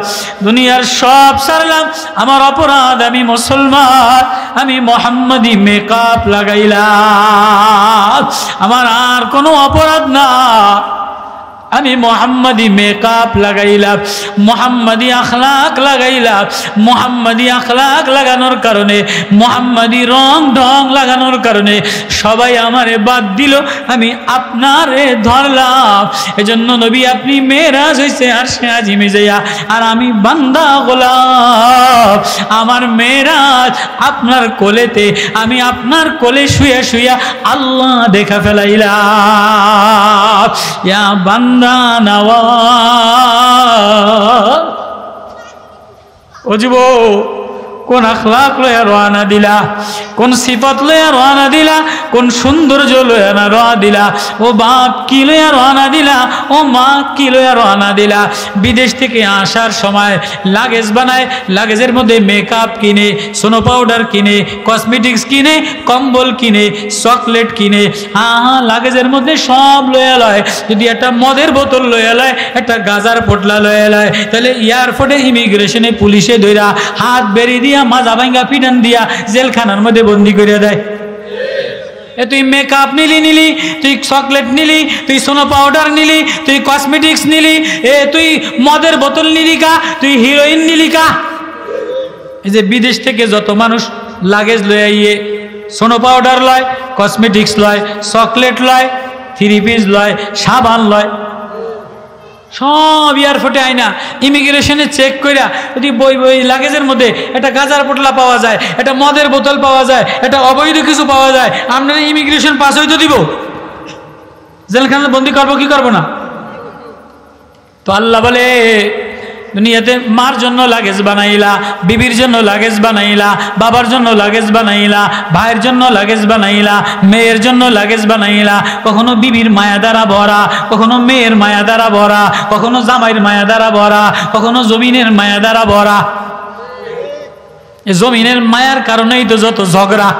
দুনিয়ার সব সারলাম, আমার অপরাধ, আমি মুসলমান, আমি মুহাম্মাদি মেকআপ লাগাইলাম, আমার আর কোনো অপরাধ না, আমি মুহাম্মাদি মেকআপ লাগাইলাম, মুহাম্মাদি আখলাক লাগাইলাম। মুহাম্মাদি আখলাক লাগানোর কারণে, মুহাম্মাদি রং ঢং লাগানোর কারণে সবাই আমারে বাদ দিল, আমি আপনারে ধরলাম। এজন্য নবী আপনি মেরাজ হইছে আরশে আজিমে যাইয়া, আর আমি বান্দা গোলাম, আমার মেরাজ আপনার কোলেতে, আমি আপনার কোলে শুয়ে শুয়ে আল্লাহ দেখা ফেলাইলাম। ইয়া বান্দা নওয়াজ, ও যুবক, কোন আখলাক লয়া রওনা দিলা, কোন সিফাত লয়া রওনা দিলা, কোন সৌন্দর্য লয়া রওনা দিলা, ও বাপ কি লয়া রওনা দিলা, ও মা কি লয়া রওনা দিলা। বিদেশ থেকে আসার সময় লাগেজ বানায়, লাগেজের মধ্যে মেকআপ কিনে, সোনো পাউডার কিনে, কসমেটিক্স কিনে, কম্বল কিনে, চকলেট কিনে, লাগেজের মধ্যে সব লয়া লয়। যদি একটা মদের বোতল লয়া লয়, একটা গাজার পোটলা লয়া লয়, তাহলে এয়ারপোর্টে ইমিগ্রেশনে পুলিশে ধইরা হাত বেরিয়ে দিয়া, মাজা ভাঙ্গা পিটান দিয়া জেলখানার মধ্যে বন্দি করে দেয়। এ তুই মেকআপ নিলি, তুই চকলেট নিলি, তুই সোনো পাউডার নিলি, তুই কসমেটিক্স নিলি, এ তুই মদের বোতল নিলি কা, তুই হিরোইন নিলি কা। এই যে বিদেশ থেকে যত মানুষ লাগেজ লয়ে আইয়ে সোনো পাউডার লয়, কসমেটিক্স লয়, চকলেট লয়, 3 পিস লয়, সাবান লয়, সব এয়ারপোর্টে আইনা ইমিগ্রেশনে চেক কইরা যদি বই লাগেজের মধ্যে একটা গাজার পোটলা পাওয়া যায়, একটা মদের বোতল পাওয়া যায়, একটা অবৈধ কিছু পাওয়া যায়, আপনারা ইমিগ্রেশন পাস হইতে দিব? জেলখানা বন্দি করবো কি করবো না? তো আল্লাহ বলে দুনিয়াতে মার জন্য লাগেজ বানাইলা, বিবির জন্য লাগেজ বানাইলা, বাবার জন্য লাগেজ বানাইলা, ভাইয়ের জন্য লাগেজ বানাইলা, মেয়ের জন্য লাগেজ বানাইলা। কখনো বিবির মায়া দ্বারা ভরা, কখনো মেয়ের মায়া দ্বারা ভরা, কখনো জামাইয়ের মায়া দ্বারা ভরা, কখনো জমিনের মায়া দ্বারা ভরা। এই জমিনের মায়ার কারণেই তো যত ঝগড়া,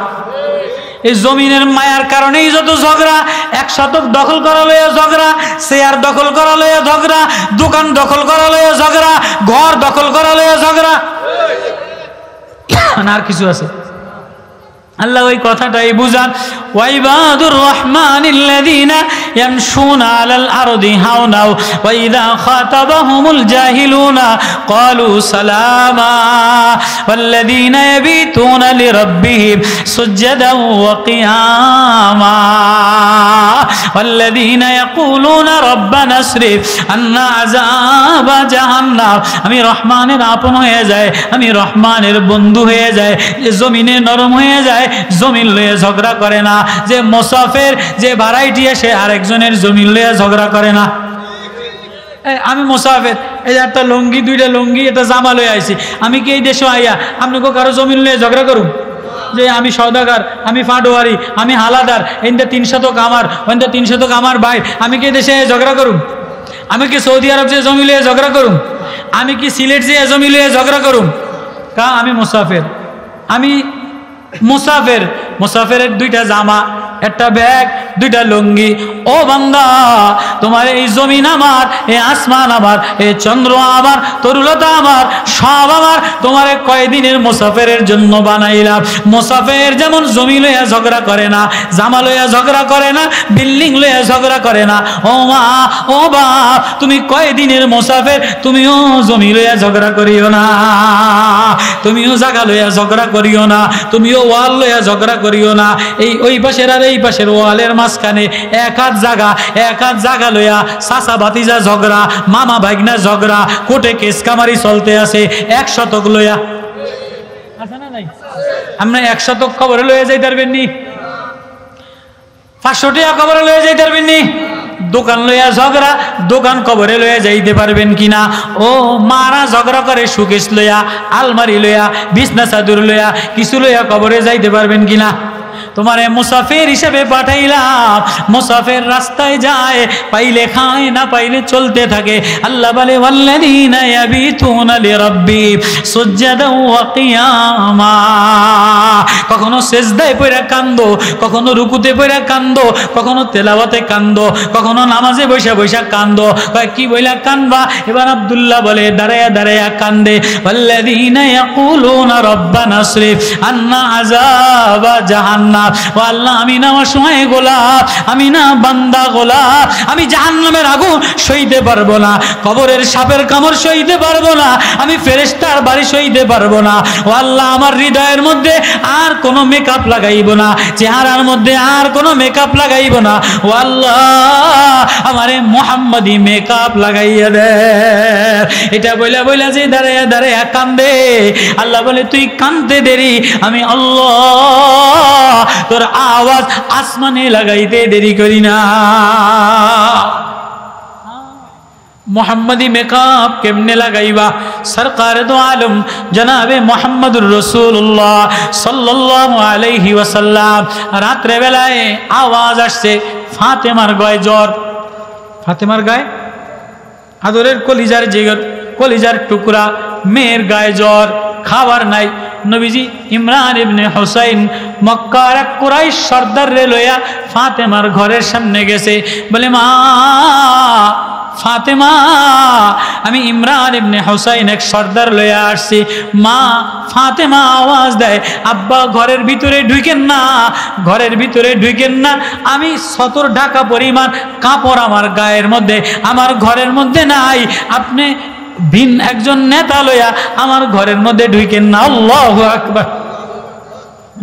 এই জমিনের মায়ার কারণেই যত ঝগড়া। 1 শতক দখল করা লইয়া ঝগড়া, শেয়ার দখল করা লইয়া ঝগড়া, দোকান দখল করা লইয়া ঝগড়া, ঘর দখল করা লইয়া ঝগড়া। আর কিছু আছে? আল্লাহ ওই কথাটাই বুঝান, ওয়াইবাদুর রহমানিল্লাযীনা ইয়ামশুনা আলাল আরদি হাওনাও ওয়া ইযা খাতাবাহুমুল জাহিলুনা ক্বালু সালামা ওয়াল্লাযীনা ইয়াবিতুনা লিরাব্বিহিম সুজদান ওয়া কিয়ামা ওয়াল্লাযীনা ইয়াকুলুনা রাব্বানা আসরিফ আন্না আযাবা জাহান্নাম। আমি রহমানের আপন হয়ে যায়, আমি রহমানের বন্ধু হয়ে যায়, জমিনে নরম হয়ে যায়, জমিন লয়ে ঝগড়া করে না। যে মুসাফির, যে ভাড়াইটি এসে আরেকজনের জমিন লয়ে ঝগড়া করে না। আমি মুসাফির, এই একটা লুঙ্গি, 2টা লুঙ্গি, এটা জামা লয়ে আইছি, আমি কি এই দেশে আইয়া আপনি কারো জমিন লয়ে ঝগড়া করুন? যে আমি সওদাগার, আমি ফাঁডোয়ারি, আমি হালাদার, এইটা 3 শতক আমার, ওইটা 3 শতক আমার ভাই, আমি কি দেশে ঝগড়া করুন? আমি কি সৌদি আরব যে জমি লয়ে ঝগড়া করুন? আমি কি সিলেট যে জমি লয়ে ঝগড়া করুন? কা আমি মুসাফির, আমি মুসাফির। মুসাফিরের 2টা জামা, একটা ব্যাগ, 2টা লুঙ্গি। ও বান্দা, তোমার এই জমিন আমার, এই আসমান আমার, এই চন্দ্র আমার, তরুলতা আমার, সব আমার। তোমার কয়দিনের মুসাফিরের জন্য বানাইলাম। মুসাফির যেমন জমি লইয়া ঝগড়া করে না, জামা লইয়া ঝগড়া করে না, বিল্ডিং লইয়া ঝগড়া করে না। ও মা, ও বাপ, তুমি কয়দিনের মুসাফির, তুমিও জমি লইয়া ঝগড়া করিও না, তুমিও জায়গা লইয়া ঝগড়া করিও না, তুমিও ওয়াল লইয়া ঝগড়া করিও না। এই ওই পাশের আর এই পাশের ওয়ালের মাঝখানে এক হাত জায়গা লইয়া চাচা ভাতিজা ঝগড়া, মামা ভাগনা ঝগড়া, কোর্টে কেস কামারি চলতে আছে 1 শতক লইয়া। আছে না নাই? আমরা 1 শতক খবরে লইয়া যাইতে পারবেন নি? 500 টাকা খবরে লইয়া যাইতে পারবেন নি? দোকান লইয়া ঝগড়া, দোকান কবরে লইয়া যাইতে পারবেন কিনা? ও মারা ঝগড়া করে সুকেশ লইয়া, আলমারি লইয়া, বিছনা চাদর লইয়া, কিছু লইয়া কবরে যাইতে পারবেন কিনা? তোমারে মুসাফির হিসেবে পাঠাইলাম। মুসাফির রাস্তায় যায়, পাইলে খায়, না পাইলে চলতে থাকে। আল্লাহ বলে ওয়াল্লাযীনা ইয়াবিতুনা লিরাব্বিহিম সুজদান ওয়া কিয়ামা। কখনো সিজদায় পড়ে কান্দো, কখনো রুকুতে পড়ে কান্দো, কখনো তেলাওয়াতে কান্দো, কখনো নামাজে বৈশা বৈশা কান্দো। কি বইলা কানবা? এবার আব্দুল্লাহ বলে দাঁড়ায়া দাঁড়ায়া কান্দে, ওয়াল্লাযীনা ইয়াকুলুনা রাব্বানা আসরিফ আন্না আযাবা জাহান্নাম। ও আল্লাহ, আমি না অসহায় গোলাপ, আমি না বান্দা গোলাপ, আমি জাহান্নামের আগুন সইতে পারবো না, কবরের সাপের কামড় সইতে পারবো না, আমি ফেরেশতার বাড়ি সইতে পারবো না। ও আল্লাহ, আমার হৃদয়ের মধ্যে আর কোনো মেকআপ লাগাইব না, চেহারার মধ্যে আর কোনো মেকআপ লাগাইব না। ও আল্লাহ, আমারে মুহাম্মাদি মেকআপ লাগাইয়া দে। এটা বইলা বইলা যে দাঁড়াইয়া দাঁড়াইয়া কান্দে। আল্লাহ বলে তুই কান্দতে দেরি, আমি আল্লাহ তোর আওয়াজ আসমানে লাগাইতে দেরি করি না। মোহাম্মদি মেকআপ কেমনে লাগাইবা? সরকারে দো আলম জনাবে মোহাম্মদুর রাসূলুল্লাহ সাল্লাল্লাহু আলাইহি ওয়াসাল্লাম রাত্রে বেলায় আওয়াজ আসছে, ফাতেমার গায়ে জ্বর। ফাতেমার গায়ে আদরের কলিজার জিগর, কলিজার টুকরা মেয়ের গায়ে জ্বর, খাবার নাই। নবীজি ইমরান ইবনে হুসাইন মক্কার এক কুরাইশ সর্দার রে লইয়া ফাতেমার ঘরের সামনে গেছে। বলে মা ফাতেমা, আমি ইমরান ইবনে হুসাইন এক সর্দার লইয়া আসছি। মা ফাতেমা আওয়াজ দেয়, আব্বা ঘরের ভিতরে ঢুকেন না, ঘরের ভিতরে ঢুকেন না, আমি সতর ঢাকা পরিমাণ কাপড় আমার গায়ের মধ্যে, আমার ঘরের মধ্যে নাই, আপনি ভিন একজন নেতা লইয়া আমার ঘরের মধ্যে ঢুকেন না। আল্লাহু আকবার।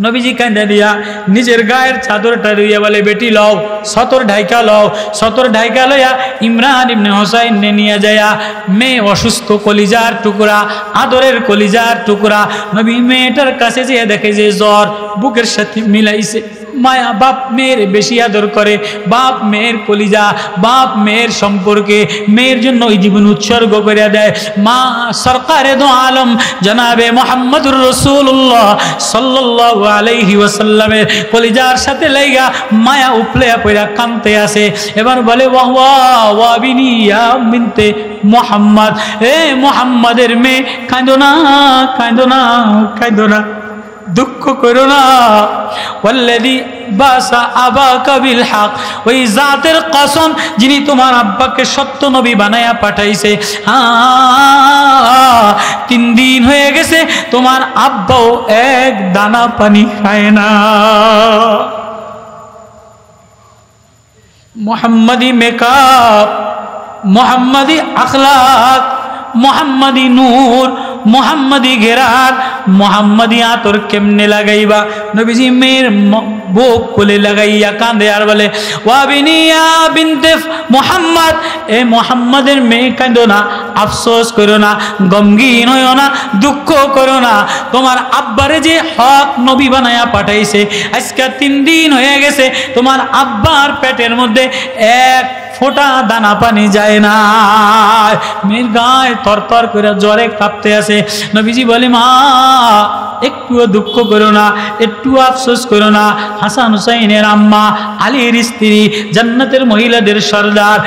নবীজি কান্দা দিয়া নিজের গায়ের চাদরটা লইয়া বলে, বেটি লও, সতর ঢাইকা লও। সতর ঢাইকা লইয়া ইমরান ইবনে হুসাইন নিয়ে যায়া, মেয়ে অসুস্থ, কলিজার টুকরা, আদরের কলিজার টুকরা। নবী মেয়েটার কাছে যেয়ে দেখে যে জ্বর, বুকের সাথে মিলাইছে। মায়া বাপ মেয়ের বেশি আদর করে, বাপ মেয়ের কলিজা, বাপ মেয়ের সম্পর্কে মেয়ের জন্য ওই জীবন উৎসর্গ করে দেয়। মা সরকারে দো আলম জনাবে মুহাম্মদুর রাসূলুল্লাহ সাল্লাল্লাহু আলাইহি ওয়াসাল্লামের কলিজার সাথে লাইগা মায়া উপলে পয়রা কাঁদতে আসে। এবার বলে, ওয়া ওয়া বিনি ইয়া বিনতে মুহাম্মদ, এ মুহাম্মাদের মেয়ে, কাঁদো না, কাঁদো না, কাঁদো না, দুঃখ করো না। ওয়াল্লাযী বাসা আবাকা বিল হক, ওই জাতের কসম যিনি তোমার আব্বাকে সত্য নবী বানায়া পাঠাইছে, 3 দিন হয়ে গেছে তোমার আব্বাও এক দানা পানি খায় না। মুহাম্মাদি মেকআপ, মুহাম্মাদি আখলাক, মুহাম্মাদি নূর, মুহাম্মাদি ঘেরার, মুহাম্মাদি আতর কেমনে লাগাইবা? নবীজি মেয়ের বুক কোলে লাগাইয়া কাঁদে আর বলে, ওয়া বিনিয়া বিনতে মুহাম্মদ, এ মুহাম্মাদের মেয়ে, কাঁদো না, আফসোস করো না, গমগীন হইও না, দুঃখ করো না। তোমার আব্বারে যে হক নবী বানায়া পাঠাইছে, আজকে 3 দিন হয়ে গেছে তোমার আব্বার পেটের মধ্যে এক ফোঁটা দানা পানি যায় না। মেয়ের গায়ে তরতর করে জ্বরে কাঁপতে আছে। নবীজি বলে, মা একটুও দুঃখ করো না, একটু আফসোস করো না। হাসান হুসাইনের আম্মা, আলীর স্ত্রী, জান্নাতের মহিলাদের সর্দার,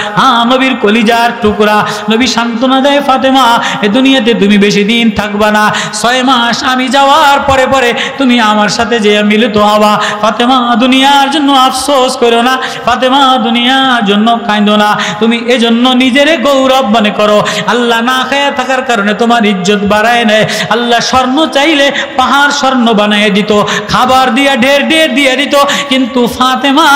নবীর কলিজার টুকরা। নবী সান্ত্বনা দেয়, ফাতেমা এ দুনিয়াতে তুমি বেশি দিন থাকবা না, 6 মাস আমি যাওয়ার পরে পরে তুমি আমার সাথে যে মিলিত হবা। ফাতেমা দুনিয়ার জন্য আফসোস করো না, ফাতেমা দুনিয়ার জন্য কাঁদো না, তুমি এজন্য নিজের গৌরব মনে করো। আল্লাহ না খেয়ে থাকার কারণে তোমার ইজ্জত বাড়ায় নেয়। আল্লাহ স্বর্ণ চাইলে পাহাড় স্বর্ণ বানায় দিত, খাবার দিয়া ঢের ঢের দিয়ে দিত, কিন্তু ফাতেমা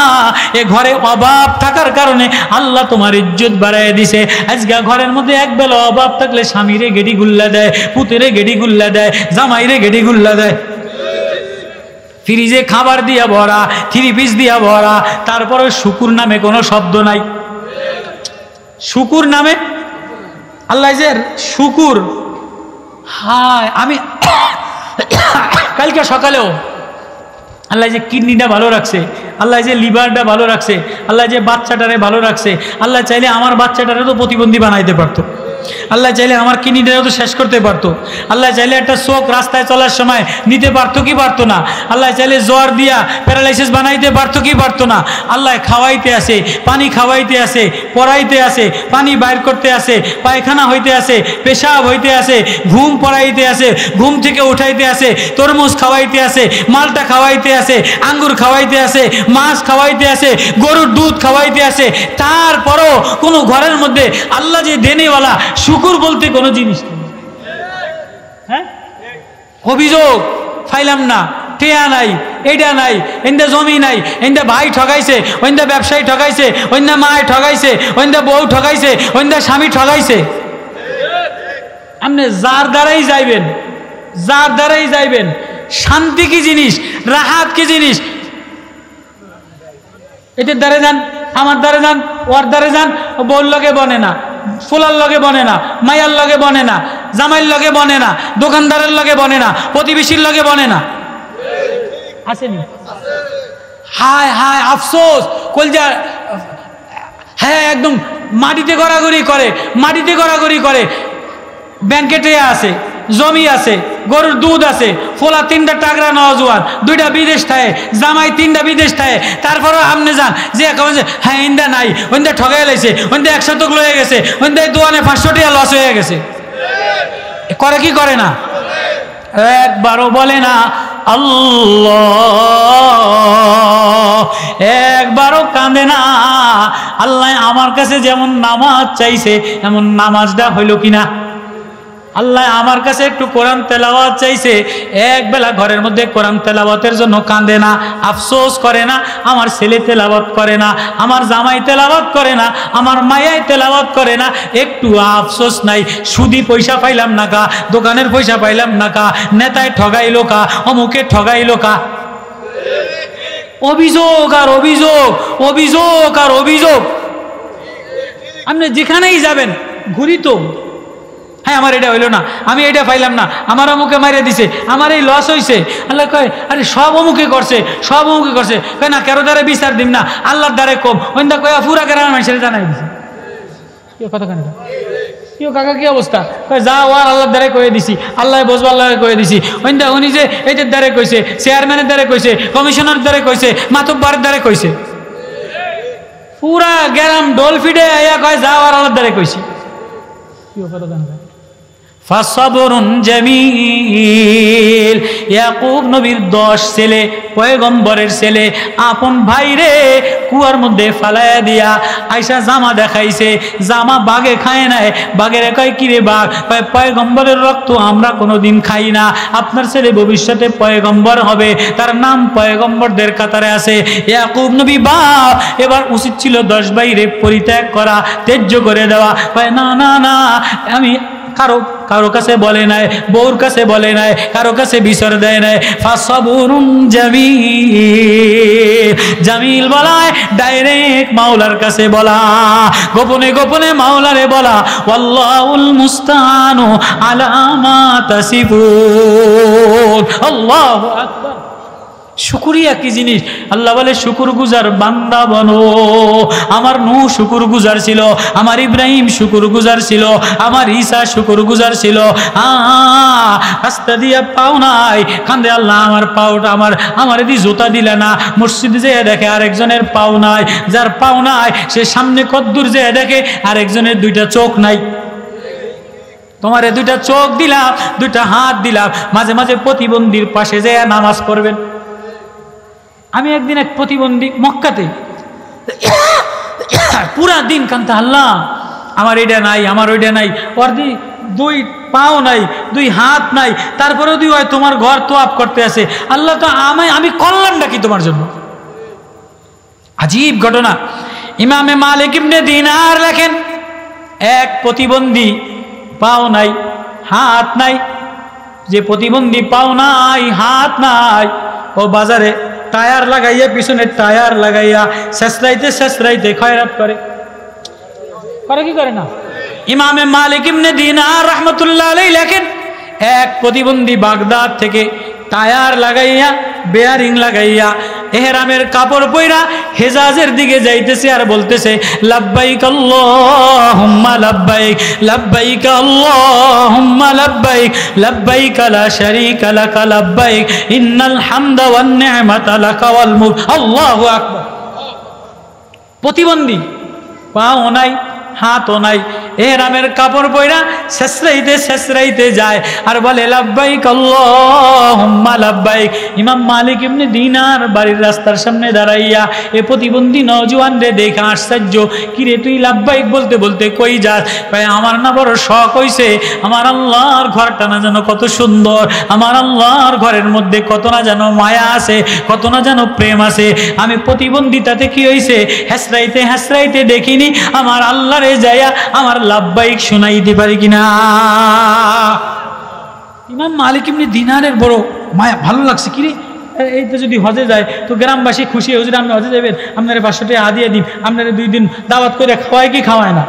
এ ঘরে অভাব থাকার কারণে আল্লাহ তোমার ইজ্জত বাড়ায় দিছে। আজকে ঘরের মধ্যে একবেলা অভাব থাকলে স্বামীরে গেডি গুল্লা দেয়, পুতেরে গেডি গুল্লা দেয়, জামাইরে গেডি গুল্লা দেয়। ফ্রিজে খাবার দিয়া ভরা, 3 পিস দিয়া ভরা, তারপরে শুকুর নামে কোনো শব্দ নাই। শুকুর নামে আল্লাহ যে শুকুর, হায় আমি কালকে সকালেও আল্লাহ যে কিডনিটা ভালো রাখছে, আল্লাহ যে লিভারটা ভালো রাখছে, আল্লাহ যে বাচ্চাটারে ভালো রাখছে। আল্লাহ চাইলে আমার বাচ্চাটারে তো প্রতিবন্ধী বানাইতে পারতো, আল্লাহ চাইলে আমার কিডনিটাও তো শেষ করতে পারতো, আল্লাহ চাইলে একটা চোখ রাস্তায় চলার সময় নিতে পারতো কি পারতো না, আল্লাহ চাইলে জ্বর দিয়া প্যারালাইসিস বানাইতে পারতো কি পারতো না। আল্লাহ খাওয়াইতে আসে, পানি খাওয়াইতে আসে, পড়াইতে আসে, পানি বাইর করতে আসে, পায়খানা হইতে আসে, পেশাব হইতে আসে, ঘুম পড়াইতে আসে, ঘুম থেকে উঠাইতে আসে, তরমুজ খাওয়াইতে আসে, মালটা খাওয়াইতে আসে, আঙ্গুর খাওয়াইতে আসে, মাছ খাওয়াইতে আসে, গরুর দুধ খাওয়াইতে আসে। তারপরও কোনো ঘরের মধ্যে আল্লাহ যে দেনেওয়ালা, শুকুর বলতে কোনো জিনিস নেই। হ্যাঁ, অভিযোগ ফাইলাম না, টেয়া নাই, এটা নাই, এন্দা জমি নাই, এন্দা ভাই ঠগাইছে, ওইন্দা ব্যবসায়ী ঠগাইছে, ওইন্দা মায় ঠগাইছে, ওইন্দা বউ ঠগাইছে, ওইন্দা স্বামী ঠগাইছে। আপনি যার দ্বারাই যাইবেন, যার দ্বারাই যাইবেন, শান্তি কি জিনিস, রাহাত কি জিনিস, এটার দ্বারে যান, আমার দ্বারে যান, ওর দ্বারে যান, বউর লগে বনে না, ফুলার লগে বনে না, মায়ার লগে বনে না, জামাইয়ের লগে বনে না, দোকানদারের লগে বনে না, প্রতিবেশীর লগে বনে না, আসেনি? হায় হায় আফসোস, কলজা, হ্যাঁ একদম মাটিতে গড়াগড়ি করে, মাটিতে গড়াগড়ি করে। ব্যাংকে টেয়া আছে, জমি আছে, গরুর দুধ আছে, ফোলা 3টা টাকরা নওজোয়ান, 2টা বিদেশ থাকে, জামাই 3টা বিদেশ থাকে, তারপরেও আপনি যান যে হ্যাঁ ইন্দা নাই, ওইন্দা ঠগাই লাইছে, ওইন্দা 100 লয়ে গেছে, ওইন্দা দোয়ানে 500 টাকা লস হয়ে গেছে। করে কি করে না? একবারও বলে না আল্লাহ একবারও কাঁদে না। আল্লাহ আমার কাছে যেমন নামাজ চাইছে এমন নামাজটা হইল কিনা? আল্লাহ আমার কাছে একটু কোরআন তেলাওয়াত চাইছে, এক বেলা ঘরের মধ্যে কোরআন তেলাওয়াতের জন্য কাঁদে না, আফসোস করে না। আমার ছেলে তেলাওয়াত করে না, আমার জামাই তেলাওয়াত করে না, আমার মায়াই তেলাওয়াত করে না, একটু আফসোস নাই। সুদি পয়সা পাইলাম না কা, দোকানের পয়সা পাইলাম না কা, নেতায় ঠগাইলো কা, অমুকে ঠগাইলো কা। অভিযোগ আর অভিযোগ, অভিযোগ আর অভিযোগ। আপনি যেখানেই যাবেন ঘুরি তো, হ্যাঁ আমার এটা হইলো না, আমি এটা পাইলাম না, আমার অমুকে মারিয়ে দিছে, আমার এই লস হয়েছে। আল্লাহ কয় আরে সব অমুকে করছে, সব অমুকে করছে। কয় না কারো দ্বারা বিচার দিম না, আল্লাহর দ্বারে কম। ওইটা কয় পুরা গ্রামের মানুষের জানাই দিছে। কথা কেন কেউ কাকা কি অবস্থা? কয় যা ও আর আল্লাহর দ্বারে কয়ে দিছি, আল্লাহ বসবো আল্লাহ কয়ে দিছি। ওইটা উনি যে এইটার দ্বারে কইছে, চেয়ারম্যানের দ্বারে কইছে, কমিশনার দ্বারে কইছে, মাতব্বারের দ্বারে কইছে, পুরা গ্রাম ডোল ফিডে আইয়া কয় যা আর আল্লাহর দ্বারে কইছি। কি কথা জানা ফাসবরুন জামিল। ইয়াকুব নবীর 10 ছেলে, পয়গম্বরের ছেলে, আপন ভাইরে কুয়ার মধ্যে ফালাইয়া দিয়া আয়সা জামা দেখাইছে, জামা বাঘে খায় নাই। বাঘের কয় কিরে বাঘ? কয় পয়গম্বরের রক্ত আমরা কোনোদিন খাই না, আপনার ছেলে ভবিষ্যতে পয়গম্বর হবে, তার নাম পয়গম্বরদের কাতারে আছে। ইয়াকুব নবী বাপ এবার উচিত ছিল 10 ভাইরে পরিত্যাগ করা, ত্যায্য করে দেওয়া। কয় না না না, আমি কারো কাছে বলে নাই, বউর কাছে বলে নাই, কারো কাছে বিচার দেয় নাই। ফাসবুরুন জামিল। জামিল বলায় ডাইরেক্ট মাওলার কাছে বলা, গোপনে গোপনে মাওলারে বলা। ওয়াল্লাহুল মুস্তাআনু আলা মা তাসিফুন। আল্লাহু আকবার। শুকরিয়া কি জিনিস? আল্লাহ বলে শুকুর গুজার বান্দা বনো। আমার নূহ শুকুর গুজার ছিল, আমার ইব্রাহিম শুকুর গুজার ছিল, আমার ঈসা শুকুর গুজার ছিল। রাস্তা দিয়া পাও নাই, কান্দে আল্লাহ আমার পাওটা, আমার এদি জুতা দিলে না। মসজিদে যেয়ে দেখে আরেকজনের পাও নাই, যার পাও নাই সে সামনে কদ্দুর যেয়ে দেখে আরেকজনের 2টা চোখ নাই। তোমারে 2টা চোখ দিলাম, 2টা হাত দিলাম, মাঝে মাঝে প্রতিবন্ধীর পাশে যেয়ে নামাজ পড়বেন। আমি একদিন এক প্রতিবন্ধী মক্কাতে পুরা দিন কান্তা, আল্লাহ আমার এটা নাই, আমার ওইটা নাই, ওর 2 পাও নাই, 2 হাত নাই, তারপরেও হয় তোমার ঘর তোয়াব করতে আছে। আল্লাহ তো আমি করলামটা কি তোমার জন্য? আজীব ঘটনা। ইমামে মালিক ইবনে দিনার লেখেন, এক প্রতিবন্ধী পাও নাই, হাত নাই, যে প্রতিবন্ধী পাও নাই, হাত নাই, ও বাজারে টায়ার লাগাইয়া, পিছনে টায়ার লাগাইয়া শেষরাইতে শেষরাইতে খয়রাত করে কি করে না? ইমামে মালিক ইবনে দিনার রাহমাতুল্লাহ আলাইহি লেখেন, এক প্রতিবন্ধী বাগদাদ থেকে টায়ার লাগাইয়া, বেয়ারিং লাগাইয়া, এহরামের কাপড় পইরা হেজাজের দিকে যাইতেছে আর বলতেছে লাব্বাইক আল্লাহুম্মা লাব্বাইক, লাব্বাইক আল্লাহুম্মা লাব্বাইক, লাব্বাইক লা শারীকা লাকা লাব্বাইক, ইন্নাল হামদা ওয়ান নি'মাতা লাকা ওয়াল মুলক। আল্লাহু আকবার। প্রতিবন্ধী, পাও নাই, হাতও নাই, এহরামের কাপড় পয়রা শেষরাইতে শেষরাইতে যায় আর বলে লাব্বাইক আল্লাহুম্মা লাব্বাইক। ইমাম মালিক ইবনে দিনার বাড়ির রাস্তার সামনে দাঁড়াইয়া এ প্রতিবন্ধী নওজোয়ান রে দেখে আশ্চর্য, কিরে তুই লাব্বাইক বলতে বলতে কই যাস? ভাই আমার না বড় শখ হইছে, আমার আল্লাহর ঘরটা না যেন কত সুন্দর, আমার আল্লাহর ঘরের মধ্যে কত না যেন মায়া আছে, কত না যেন প্রেম আছে। আমি প্রতিবন্ধিতাতে কি হইছে হেসরাইতে হেসরাইতে দেখিনি, আমার আল্লাহরে যাইয়া আমার লাব্বাইক শোনাইতে পারি কিনা। ইমাম মালিক ইবনে দিনারের বড় মায়া, ভালো লাগছে, কিরে এইটা যদি হজে যায় তো গ্রামবাসী খুশি, হুজুর আপনি হজে যাবেন, আপনারা 500 টাকা হাদিয়া দিন, আপনারা 2 দিন দাওয়াত করে খাওয়ায় কি খাওয়ায় না?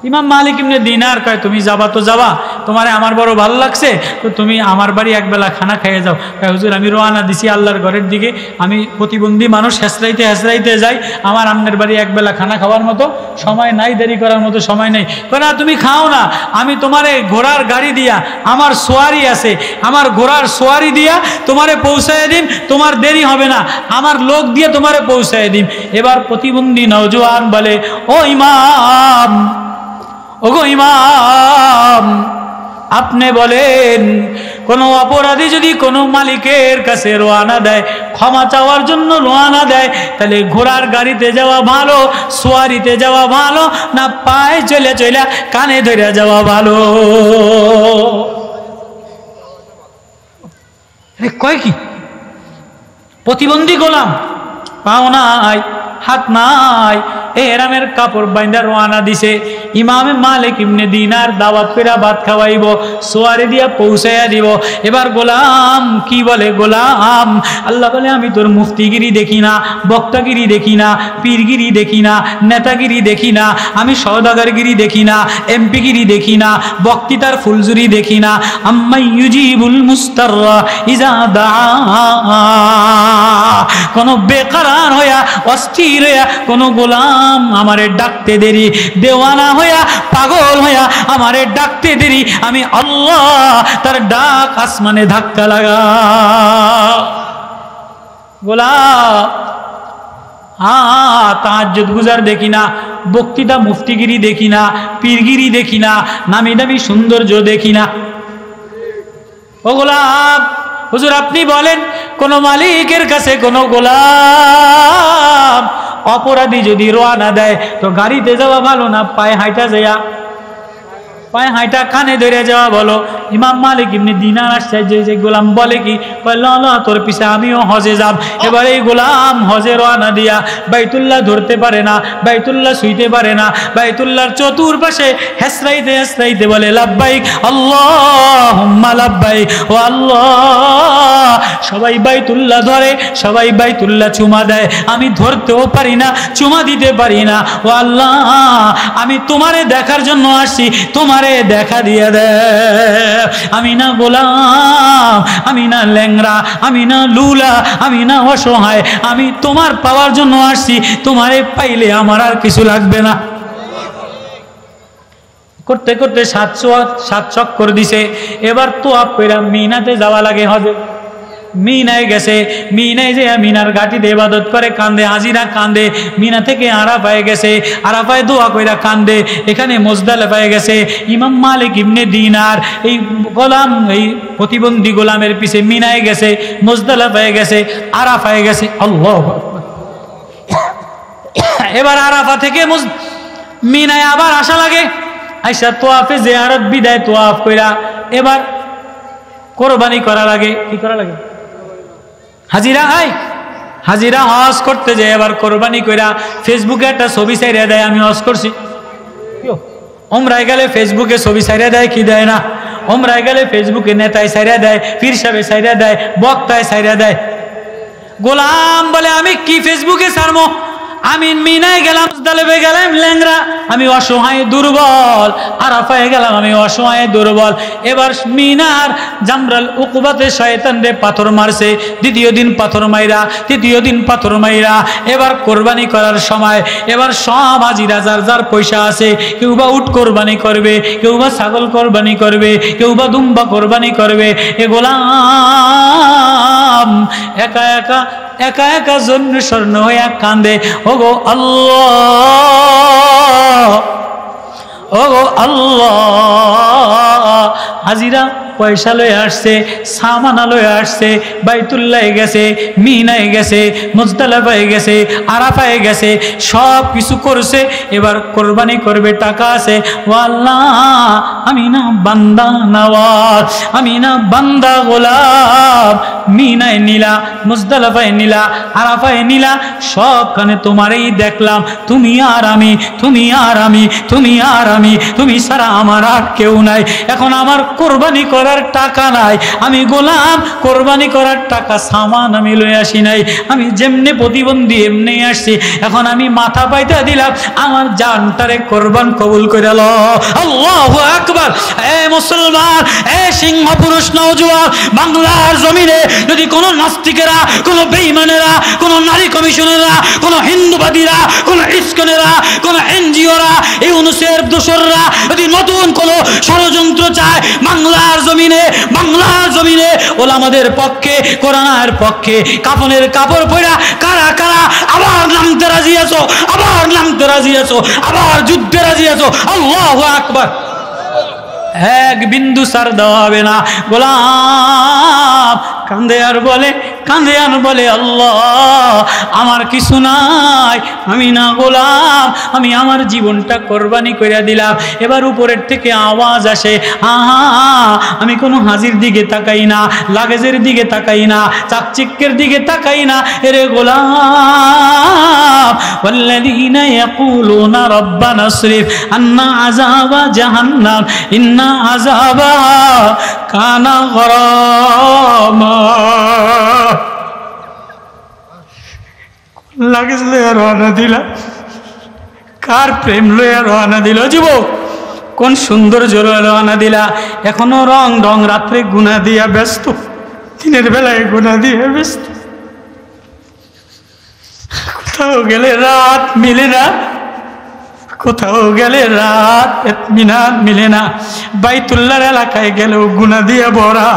ইমাম মালিক ইবনে দিনার কয় তুমি যাবা তো যাবা, তোমারে আমার বড় ভালো লাগছে, তো তুমি আমার বাড়ি একবেলা খানা খাইয়ে যাও। কয় হুজুর আমি রওনা দিছি আল্লাহর ঘরের দিকে, আমি প্রতিবন্ধী মানুষ, হেসরাইতে হেসরাইতে যাই, আমার আপনার বাড়ি একবেলা খানা খাওয়ার মতো সময় নাই, দেরি করার মতো সময় নেই। কয় না তুমি খাও না, আমি তোমারে ঘোড়ার গাড়ি দিয়া, আমার সোয়ারি আছে, আমার ঘোড়ার সোয়ারি দিয়া তোমারে পৌঁছায় দিন, তোমার দেরি হবে না, আমার লোক দিয়ে তোমারে পৌঁছায় দিন। এবার প্রতিবন্ধী নওজোয়ান বলে ও ইমাম, ওগো ইমাম, আপনি বলেন কোনো অপরাধী যদি কোনো মালিকের কাছে রওনা দেয়, ক্ষমা চাওয়ার জন্য রওনা দেয়, তাহলে ঘোড়ার গাড়িতে যাওয়া ভালো, সোয়ারিতে যাওয়া ভালো, না পায়ে চলে চলে কানে ধরে যাওয়া ভালো? কয় কি প্রতিবন্ধী গোলাম, পাও নাই, হাত নাই, এহরামের কাপড় বাইন্দা রওনা দিছে। ইমামে মালিক ইবনে দিনার দাওয়াত কইরা ভাত খাওয়াইব, সোয়ারি দিয়া পৌঁছাইয়া দিব। এবার গোলাম কি বলে? গোলাম আল্লাহ বলে আমি তোর মুফতিগিরি দেখি না, বক্তাগিরি দেখি না, পীরগিরি দেখি না, নেতাগিরি দেখি না, আমি সওদাগরগিরি দেখি না, এমপিগিরি দেখি না, বক্তৃতার ফুলজুরি দেখি না। আম্মা ইউজিবুল মুস্তাররা ইজা দাআ, কোন বেকারার হইয়া অস্থির হইয়া কোন গোলাম আমারে ডাকতে দেরি, দেওয়ানা হইয়া পাগল হইয়া আমারে ডাকতে দেরি, আমি আল্লাহ তার ডাক আসমানে ধাক্কা লাগা। গোলাম তাহাজ্জুদ গুজার দেখি না, বক্তৃতা মুফতিগিরি দেখি না, পীরগিরি দেখি না, নামি দামি সৌন্দর্য দেখি না। ও গোলাম, হুজুর আপনি বলেন কোন মালিকের কাছে কোন গোলাম অপরাধী যদি রওনা দেয়, তো গাড়িতে যাওয়া ভালো না পায়ে হাঁটা যাওয়া? পায়ে হাঁটা কানে ধরে যাওয়া বলো? ইমাম মালিক ইবনে দিনার আসছে, যে গোলাম বলে কি, তোর পিছে আমিও হজে যাব। এবার এই গোলাম হজে রওনা দিয়া বাইতুল্লাহ ধরতে পারে না, বাইতুল্লাহ ছুঁইতে পারে না, বাইতুল্লাহর চতুর্পাশে হেসরাইতে হেসরাইতে বলে লাব্বাইক আল্লাহুম্মা লাব্বাইক, ও আল্লাহ। সবাই বাইতুল্লাহ ধরে, সবাই বাইতুল্লাহ চুমা দেয়, আমি ধরতেও পারি না, চুমা দিতে পারি না। ও আল্লাহ, আমি তোমারে দেখার জন্য আসছি, তোমারে দেখা দিয়ে দে। আমি না গোলাম, আমি না ল্যাংরা, আমি না লুলা, আমি না অসহায়, আমি তোমার পাওয়ার জন্য আসছি, তোমারে পাইলে আমার আর কিছু লাগবে না। করতে করতে 7 চক্কর দিছে। এবার তো কইরা মিনাতে যাওয়া লাগে হজে। মিনায় গেছে, মিনায় যে মিনার ঘাটিতে ইবাদত করে কান্দে, হাজিরা কান্দে। মিনা থেকে আরাফায় গেছে, আরাফায় দোয়া কইরা কান্দে। এখানে মুজদালিফায় গেছে। ইমাম মালিক ইবনে দিনার এই গোলাম, এই প্রতিবন্ধী গোলামের পিছে মিনায় গেছে, মুজদালিফায় গেছে, আরাফায় গেছে। আল্লাহু আকবার। এবার আরাফা থেকে মিনায় আবার আসা লাগে, আইসা তোয়াফে জিয়ারত বিদায় তোয়াফ কইরা এবার কোরবানি করা লাগে। কি করা লাগে? হাজিরা হয়, হাজিরা হজ করতে যায়, এবার কোরবানি কইরা ফেসবুকে একটা ছবি ছাইড়া দেয়, আমি হজ করছি। ওমরায় গেলে ফেসবুকে ছবি ছাইড়া দেয় কি দেয় না? ওমরায় গেলে ফেসবুকে নেতায় ছাইড়া দেয়, পীর সাহেব ছাইড়া দেয়, বক্তায় ছাইড়া দেয়। গোলাম বলে আমি কি ফেসবুকে ছাড়বো? আমি মিনায় গেলাম, মুজদালিফায় গেলাম ল্যাংরা, আমি অসহায় দুর্বল, আরাফায় গেলাম আমি অসহায় দুর্বল। এবার মিনার জামরাল উকুবাতে শয়তান রে পাথর মারছে, দ্বিতীয় দিন পাথর মাইরা, তৃতীয় দিন পাথর মাইরা। এবার কোরবানি করার সময় এবার সব হাজিরা যার যার পয়সা আছে, কেউ বা উট কোরবানি করবে, কেউ বা ছাগল কোরবানি করবে, কেউ বা দুম্বা কোরবানি করবে। এ গোলাম একা একা একা একা জন্য স্বর্ণ হইয়া কান্দে। ওগো আল্লাহ, ওগো আল্লাহ। হাজিরা পয়সা লয়ে আসছে, সামানা লয়ে আসছে, বাইতুল্লাহ গেছে, মিনায় গেছে, মুজদালিফায় গেছে, আরাফায় গেছে, সব কিছু করছে। এবার কোরবানি করবে, টাকা আছে। ও আল্লাহ, আমি না বান্দা নওয়াজ, আমি না বান্দা গোলাম। মিনায় নিলা, মুজদালিফায় নিলা, আরাফায় নিলা, সবখানে তোমারই দেখলাম। তুমি আর আমি, তুমি আর আমি, তুমি আর আমি, তুমি ছাড়া আমার আর কেউ নাই। এখন আমার কোরবানি করার টাকা নাই, আমি গোলাম, কোরবানি করার টাকা সামান আমি লয়ে আসি নাই, আমি যেমনি প্রতিবন্ধী এমনি আসছি। এখন আমি মাথা পাইতে দিলাম, আমার জানটারে কোরবান কবুল করে ল। আল্লাহু আকবার। এ মুসলমান, এ সিংহ পুরুষ নওজোয়ান, বাংলার জমিনে যদি কোনো নাস্তিকেরা, কোনো বেঈমানেরা, কোনো নারী কমিশনেরা, কোনো হিন্দুবাদীরা, কোনো ইস্কনেরা, কোনো এনজিওরা, ইউনুসের দোসররা যদি নতুন কোনো ষড়যন্ত্র চায় বাংলার জমিনে, বাংলার জমিনে ওলামাদের পক্ষে, কোরআনের পক্ষে কাফনের কাপড় পরা কারা কারা আবার নামতে রাজি আছো, আবার নামতে রাজি আছো, আবার যুদ্ধে রাজি আছো? আল্লাহু আকবার। এক বিন্দু সার দেওয়া হবে না। গোলাম কান্দে আর বলে আল্লাহ আমার কিছু নাই, আমি না গোলাম, আমি আমার জীবনটা কোরবানি করে দিলাম। এবার উপরের থেকে আওয়াজ আসে, আমি কোনো হাজির দিকে তাকাই না, লাগেজের দিকে তাকাই না, চাকচিক্যের দিকে তাকাই না। এরে গোলাম ওয়াল্লাযীনা ইয়াকুলুনা রাব্বানা আসরিফ আন্না আযাবা জাহান্নাম ইন্না আযাবাহা কানা গরামা। লাগেজ লইয়া রওনা দিলা, কার প্রেম লইয়া রওনা দিল যুবক? কোন সৌন্দর্য রওনা দিলা? এখনো রং ঢং রাত্রে গুণা দিয়া ব্যস্ত, দিনের বেলায় গুণা দিয়া ব্যস্ত। কোথাও গেলে রাত মিলে না, কোথাও গেলে রাত ইতমিনান মিলে না। বাইতুল্লাহর এলাকায় গেলেও গুণা দিয়ে ভরা,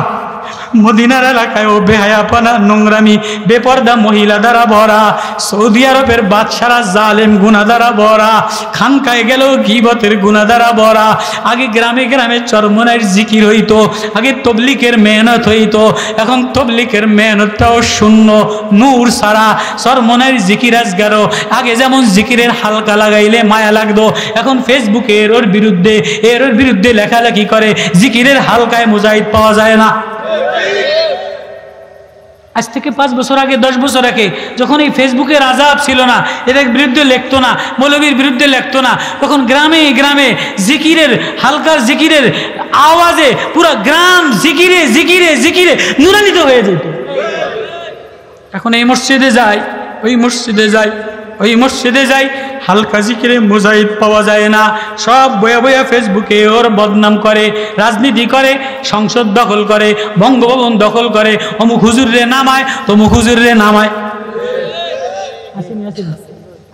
মদিনার এলাকায় ও বেহায়াপনা নোংরামি বেপর্দা মহিলা দ্বারা ভরা, সৌদি আরবের বাদশারা জালেম গুনাহ দ্বারা ভরা, খানকায় গেলেও গীবতের গুনাহ দ্বারা ভরা। আগে গ্রামে গ্রামে চরমনাইর জিকির হইতো, আগে তবলিকের মেহনত হইতো, এখন তবলিকের মেহনতটাও শূন্য, নূর সারা। চরমনাইর জিকির আজগারও আগে যেমন জিকিরের হালকা লাগাইলে মায়া লাগতো, এখন ফেসবুকে এর বিরুদ্ধে লেখালেখি করে, জিকিরের হালকায় মুজাহিদ পাওয়া যায় না। আজ থেকে 5 বছর আগে 10 বছর আগে যখন এই ফেসবুকের আজাব ছিল না, এর বিরুদ্ধে লিখতো না, মৌলবীর বিরুদ্ধে লিখতো না, তখন গ্রামে গ্রামে জিকিরের হালকার জিকিরের আওয়াজে পুরো গ্রাম জিকিরে জিকিরে জিকিরে নুরান্বিত হয়ে যেত। এখন এই মসজিদে যাই, ওই মসজিদে যাই, ওই মসজিদে যাই, হালকা জিকিরে মুজাহিদ পাওয়া যায় না। সব বয়া বয়া ফেসবুকে ওর বদনাম করে, রাজনীতি করে, সংসদ দখল করে, বঙ্গভবন দখল করে, অমুক হুজুরে নামায়, তমুক হুজুরে নামায়।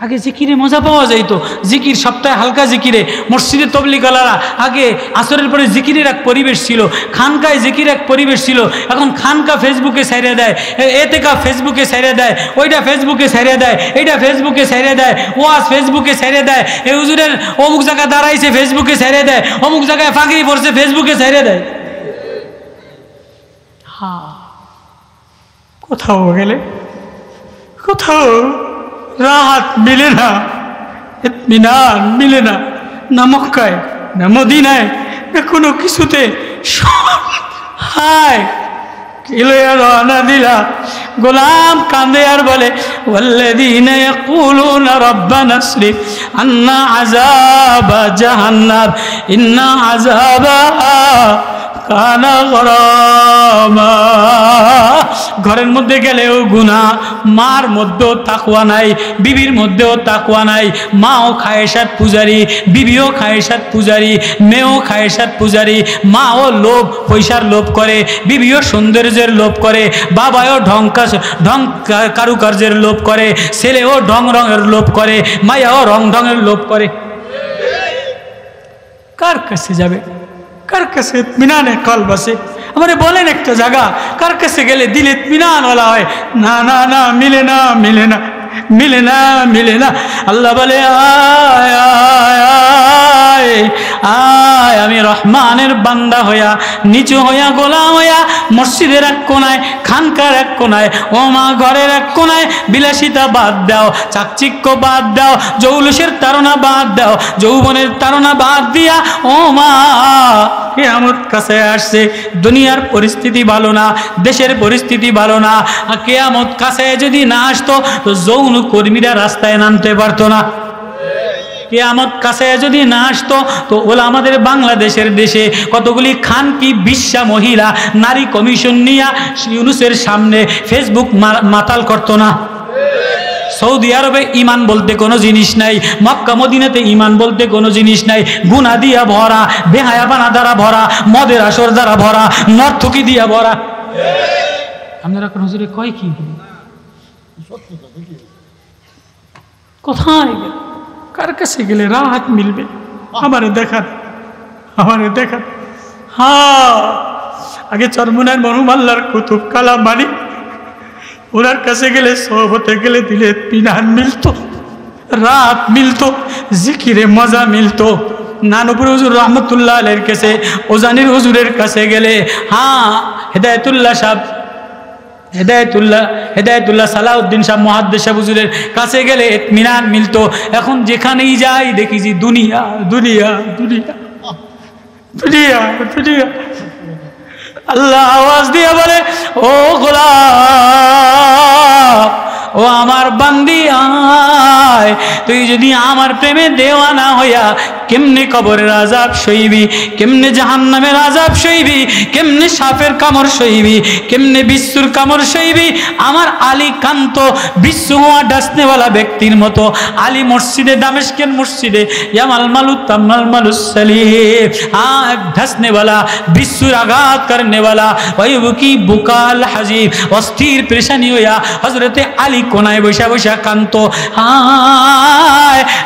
আগে জিকিরে মজা পাওয়া যাইত, জিকির সপ্তাহে হালকা জিকিরে। মসজিদে তবলিগওয়ালারা আগে আসরের পরে জিকিরের এক পরিবেশ ছিল, খানকায় জিকির এক পরিবেশ ছিল। এখন খানকা ফেসবুকে ছেড়ে দেয়, এতেকা ফেসবুকে ছেড়ে দেয়, ওইটা ফেসবুকে ছেড়ে দেয়, এইটা ফেসবুকে ছেড়ে দেয়, ওয়াজ ফেসবুকে ছেড়ে দেয়, এই হুজুরের অমুক জায়গায় দাঁড়াইছে ফেসবুকে ছেড়ে দেয়, অমুক জায়গায় ফাঁকরি পড়ছে ফেসবুকে ছেড়ে দেয়। হ্যাঁ, কোথাও গেলে কোথাও রাহাত মিলে না, ইতমিনান মিলে না, না মক্কায় না মদিনায় না কোনো কিছুতে। হায় রওনা দিলা, গোলাম কান্দে আর বলে ওয়াল্লাযীনা ইয়াকুলুনা রাব্বানা আসরিফ আন্না আযাবা জাহান্নাম ইন্না আযাবাহা কানা গরামা। ঘরের মধ্যে গেলেও গুনাহ, মার মধ্যেও তাকওয়া নাই, বিবির মধ্যেও তাকওয়া নাই। মাও খায়েশাত পূজারি, বিবিও খায়েশাত পূজারি, মেয়েও খায়েশাত পূজারি। মাও লোভ পয়সার লোভ করে, বিবিও সৌন্দর্যের লোভ করে, বাবাও ঢং কারুকার্যের লোভ করে, ছেলেও ঢং রঙের লোভ করে, মায়াও রং ঢঙের লোভ করে। কার কাছে যাবে? কার কাছে ইতমিনানে কলব আছে? আমারে বলেন একটা জায়গা কার কাছে গেলে দিলে ইতমিনান ওয়ালা হয়? না না না, মিলে না, মিলে না, মিলে না, মিলে না। আল্লাহ বলে আয় আয় আয় আয়, আমি রহমানের বান্দা হইয়া, নিচু হইয়া, গোলাম হইয়া, মসজিদের এক কোনায়, খানকার এক কোনায়, ও মা ঘরের এক কোনায় বিলাসিতা বাদ দাও, চাকচিক্য বাদ দাও, জৌলুসের তাড়না বাদ দাও, যৌবনের তাড়না বাদ দিয়া ও মা কিয়ামত কাছে আসছে। দুনিয়ার পরিস্থিতি ভালো না, দেশের পরিস্থিতি ভালো না, কিয়ামত কাছে যদি না আসতো তো যৌন কর্মীরা রাস্তায় নামতে পারতো না। কিয়ামত কাছে যদি না আসতো তো ওলা আমাদের বাংলাদেশের দেশে কতগুলি খানকি বিশ্বা মহিলা নারী কমিশন নিয়ে ইউনুসের সামনে ফেসবুক মাতাল করতো না। সৌদি আরবে ইমান বলতে কোনো জিনিস নাই, মক্কা মদিনাতে ইমান বলতে কোনো জিনিস নাই। গুনাহ দিয়া ভরা, বেহায়াপনা দ্বারা ভরা, মদের আসর দ্বারা ভরা, নর্তকী দিয়া ভরা। আপনারা কোন হুজুরে কয় কি কোথায় কার কাছে গেলে রাহাত মিলবে? আমারে দেখান, আমারে দেখান। হ্যাঁ, আগে চরমুনার মরহুম আল্লাহর কুতুব কালাম মানি, ওনার কাছে গেলে সোহবতে গেলে দিলে ইতমিনান মিলতো, রাত মিলতো, জিকিরে মজা মিলতো, নানুপুর হুজুর রহমতুল্লাহ আলাইহির কাছে, ওজানির হুজুরের কাছে গেলে, হ্যাঁ হেদায়েতুল্লাহ সাহেব, হেদায়েতুল্লাহ সালাউদ্দিন সাহেব মুহাদ্দিস সাহেব হুজুরের কাছে গেলে ইতমিনান মিলতো। এখন যেখানেই যাই দেখি যে দুনিয়া দুনিয়া দুনিয়া দুনিয়া দুনিয়া। আল্লাহ আওয়াজ দিয়ে বলে, ও গোলাম, ও আমার বান্দি আয়, তুই যদি আমার প্রেমে দেওয়ানা হইয়া কেমনে কবরের আযাব সইবি, কেমনে জাহান্নামের আযাব সইবি, কেমনে সাপের কামড় সইবি, কেমনে বিচ্ছুর কামড় সইবি। আমার আলী কান্ত বিচ্ছু হওয়া ডাসনেওয়ালা ব্যক্তির মতো আলী মসজিদে, দামেস্কের মসজিদে ইয়ামাল মালুত তামাল মালুস সালিম, ঢাসনেওয়ালা বিচ্ছুর আঘাত করনেওয়ালা ওয়ুকি বুকাল হাজিব, অস্থির পেরেশানি হইয়া হযরতে আলী কোনায় বসা বসা কান্ত।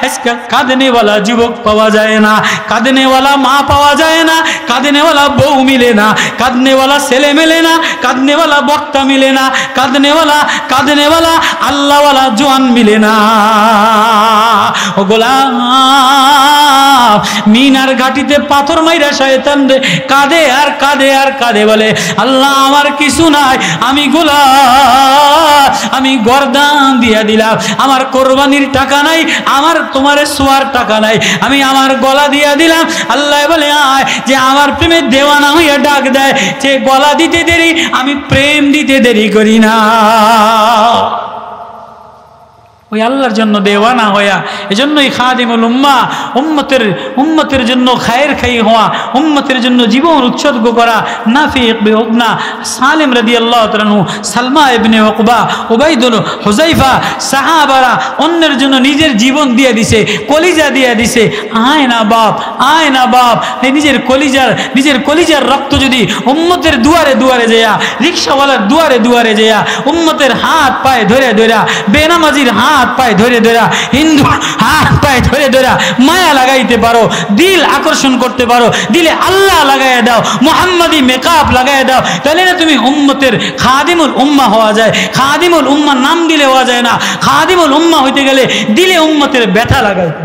আজকে কাঁদনেওয়ালা যুবক পাওয়া যায় না, কাঁদনেওয়ালা মা পাওয়া যায় না, কাঁদনেওয়ালা বউ মিলে না, কাঁদনেওয়ালা ছেলে মেলে না, কাঁদনেওয়ালা বক্তা মিলে না, কাঁদনেওয়ালা আল্লাহওয়ালা জোয়ান মিলে না। ও গোলাম, মিনার ঘাটিতে পাথর মাইরা শয়তান রে কাঁদে আর কাঁদে আর কাঁদে, বলে আল্লাহ আমার কিছু নাই, আমি গোলাম, আমি গর্দান দিয়া দিলাম, আমার কোরবানির টাকা নাই, আমার তোমার সোয়ার টাকা নাই, আমি আমার গলা দিয়া দিলাম। আল্লাহ বলে আয়, যে আমার প্রেমে দেওয়ানা হইয়া ডাক দেয়, যে গলা দিতে দেরি, আমি প্রেম দিতে দেরি করি না। ওই আল্লাহর জন্য দেওয়ানা হইয়া, এজন্যই খাদিমুল উম্মাহ, উম্মতের জন্য খায়ের খাই হওয়া, উম্মতের জন্য জীবন উৎসর্গ করা। নাফি ইবনে উকবা, সালেম রাদিয়াল্লাহু তাআলা আনহু, সালমা ইবনে উকবা, উবাইদুল, হুযাইফা, সাহাবারা অন্যের জন্য নিজের জীবন দিয়ে দিছে, কলিজা দিয়ে দিছে। আয় না বাপ, আয় না বাপ, এই নিজের কলিজার রক্ত যদি উম্মতের দুয়ারে দুয়ারে যেয়া, রিকশাওয়ালার দুয়ারে দুয়ারে যেয়া, উম্মতের হাত পায়ে ধরে ধরে, বেনামাজির হাত পায়ে ধরে ধরে, হিন্দু হাত পায়ে ধরে ধরে মায়া লাগাইতে পারো, দিল আকর্ষণ করতে পারো, দিলে আল্লাহ লাগাইয়া দাও, মুহাম্মাদি মেকআপ লাগাইয়া দাও, তাহলে না তুমি উম্মতের খাদিমুল উম্মাহ হওয়া যায়। খাদিমুল উম্মাহ নাম দিলে হওয়া যায় না, খাদিমুল উম্মাহ হইতে গেলে দিলে উম্মতের ব্যথা লাগাইতে।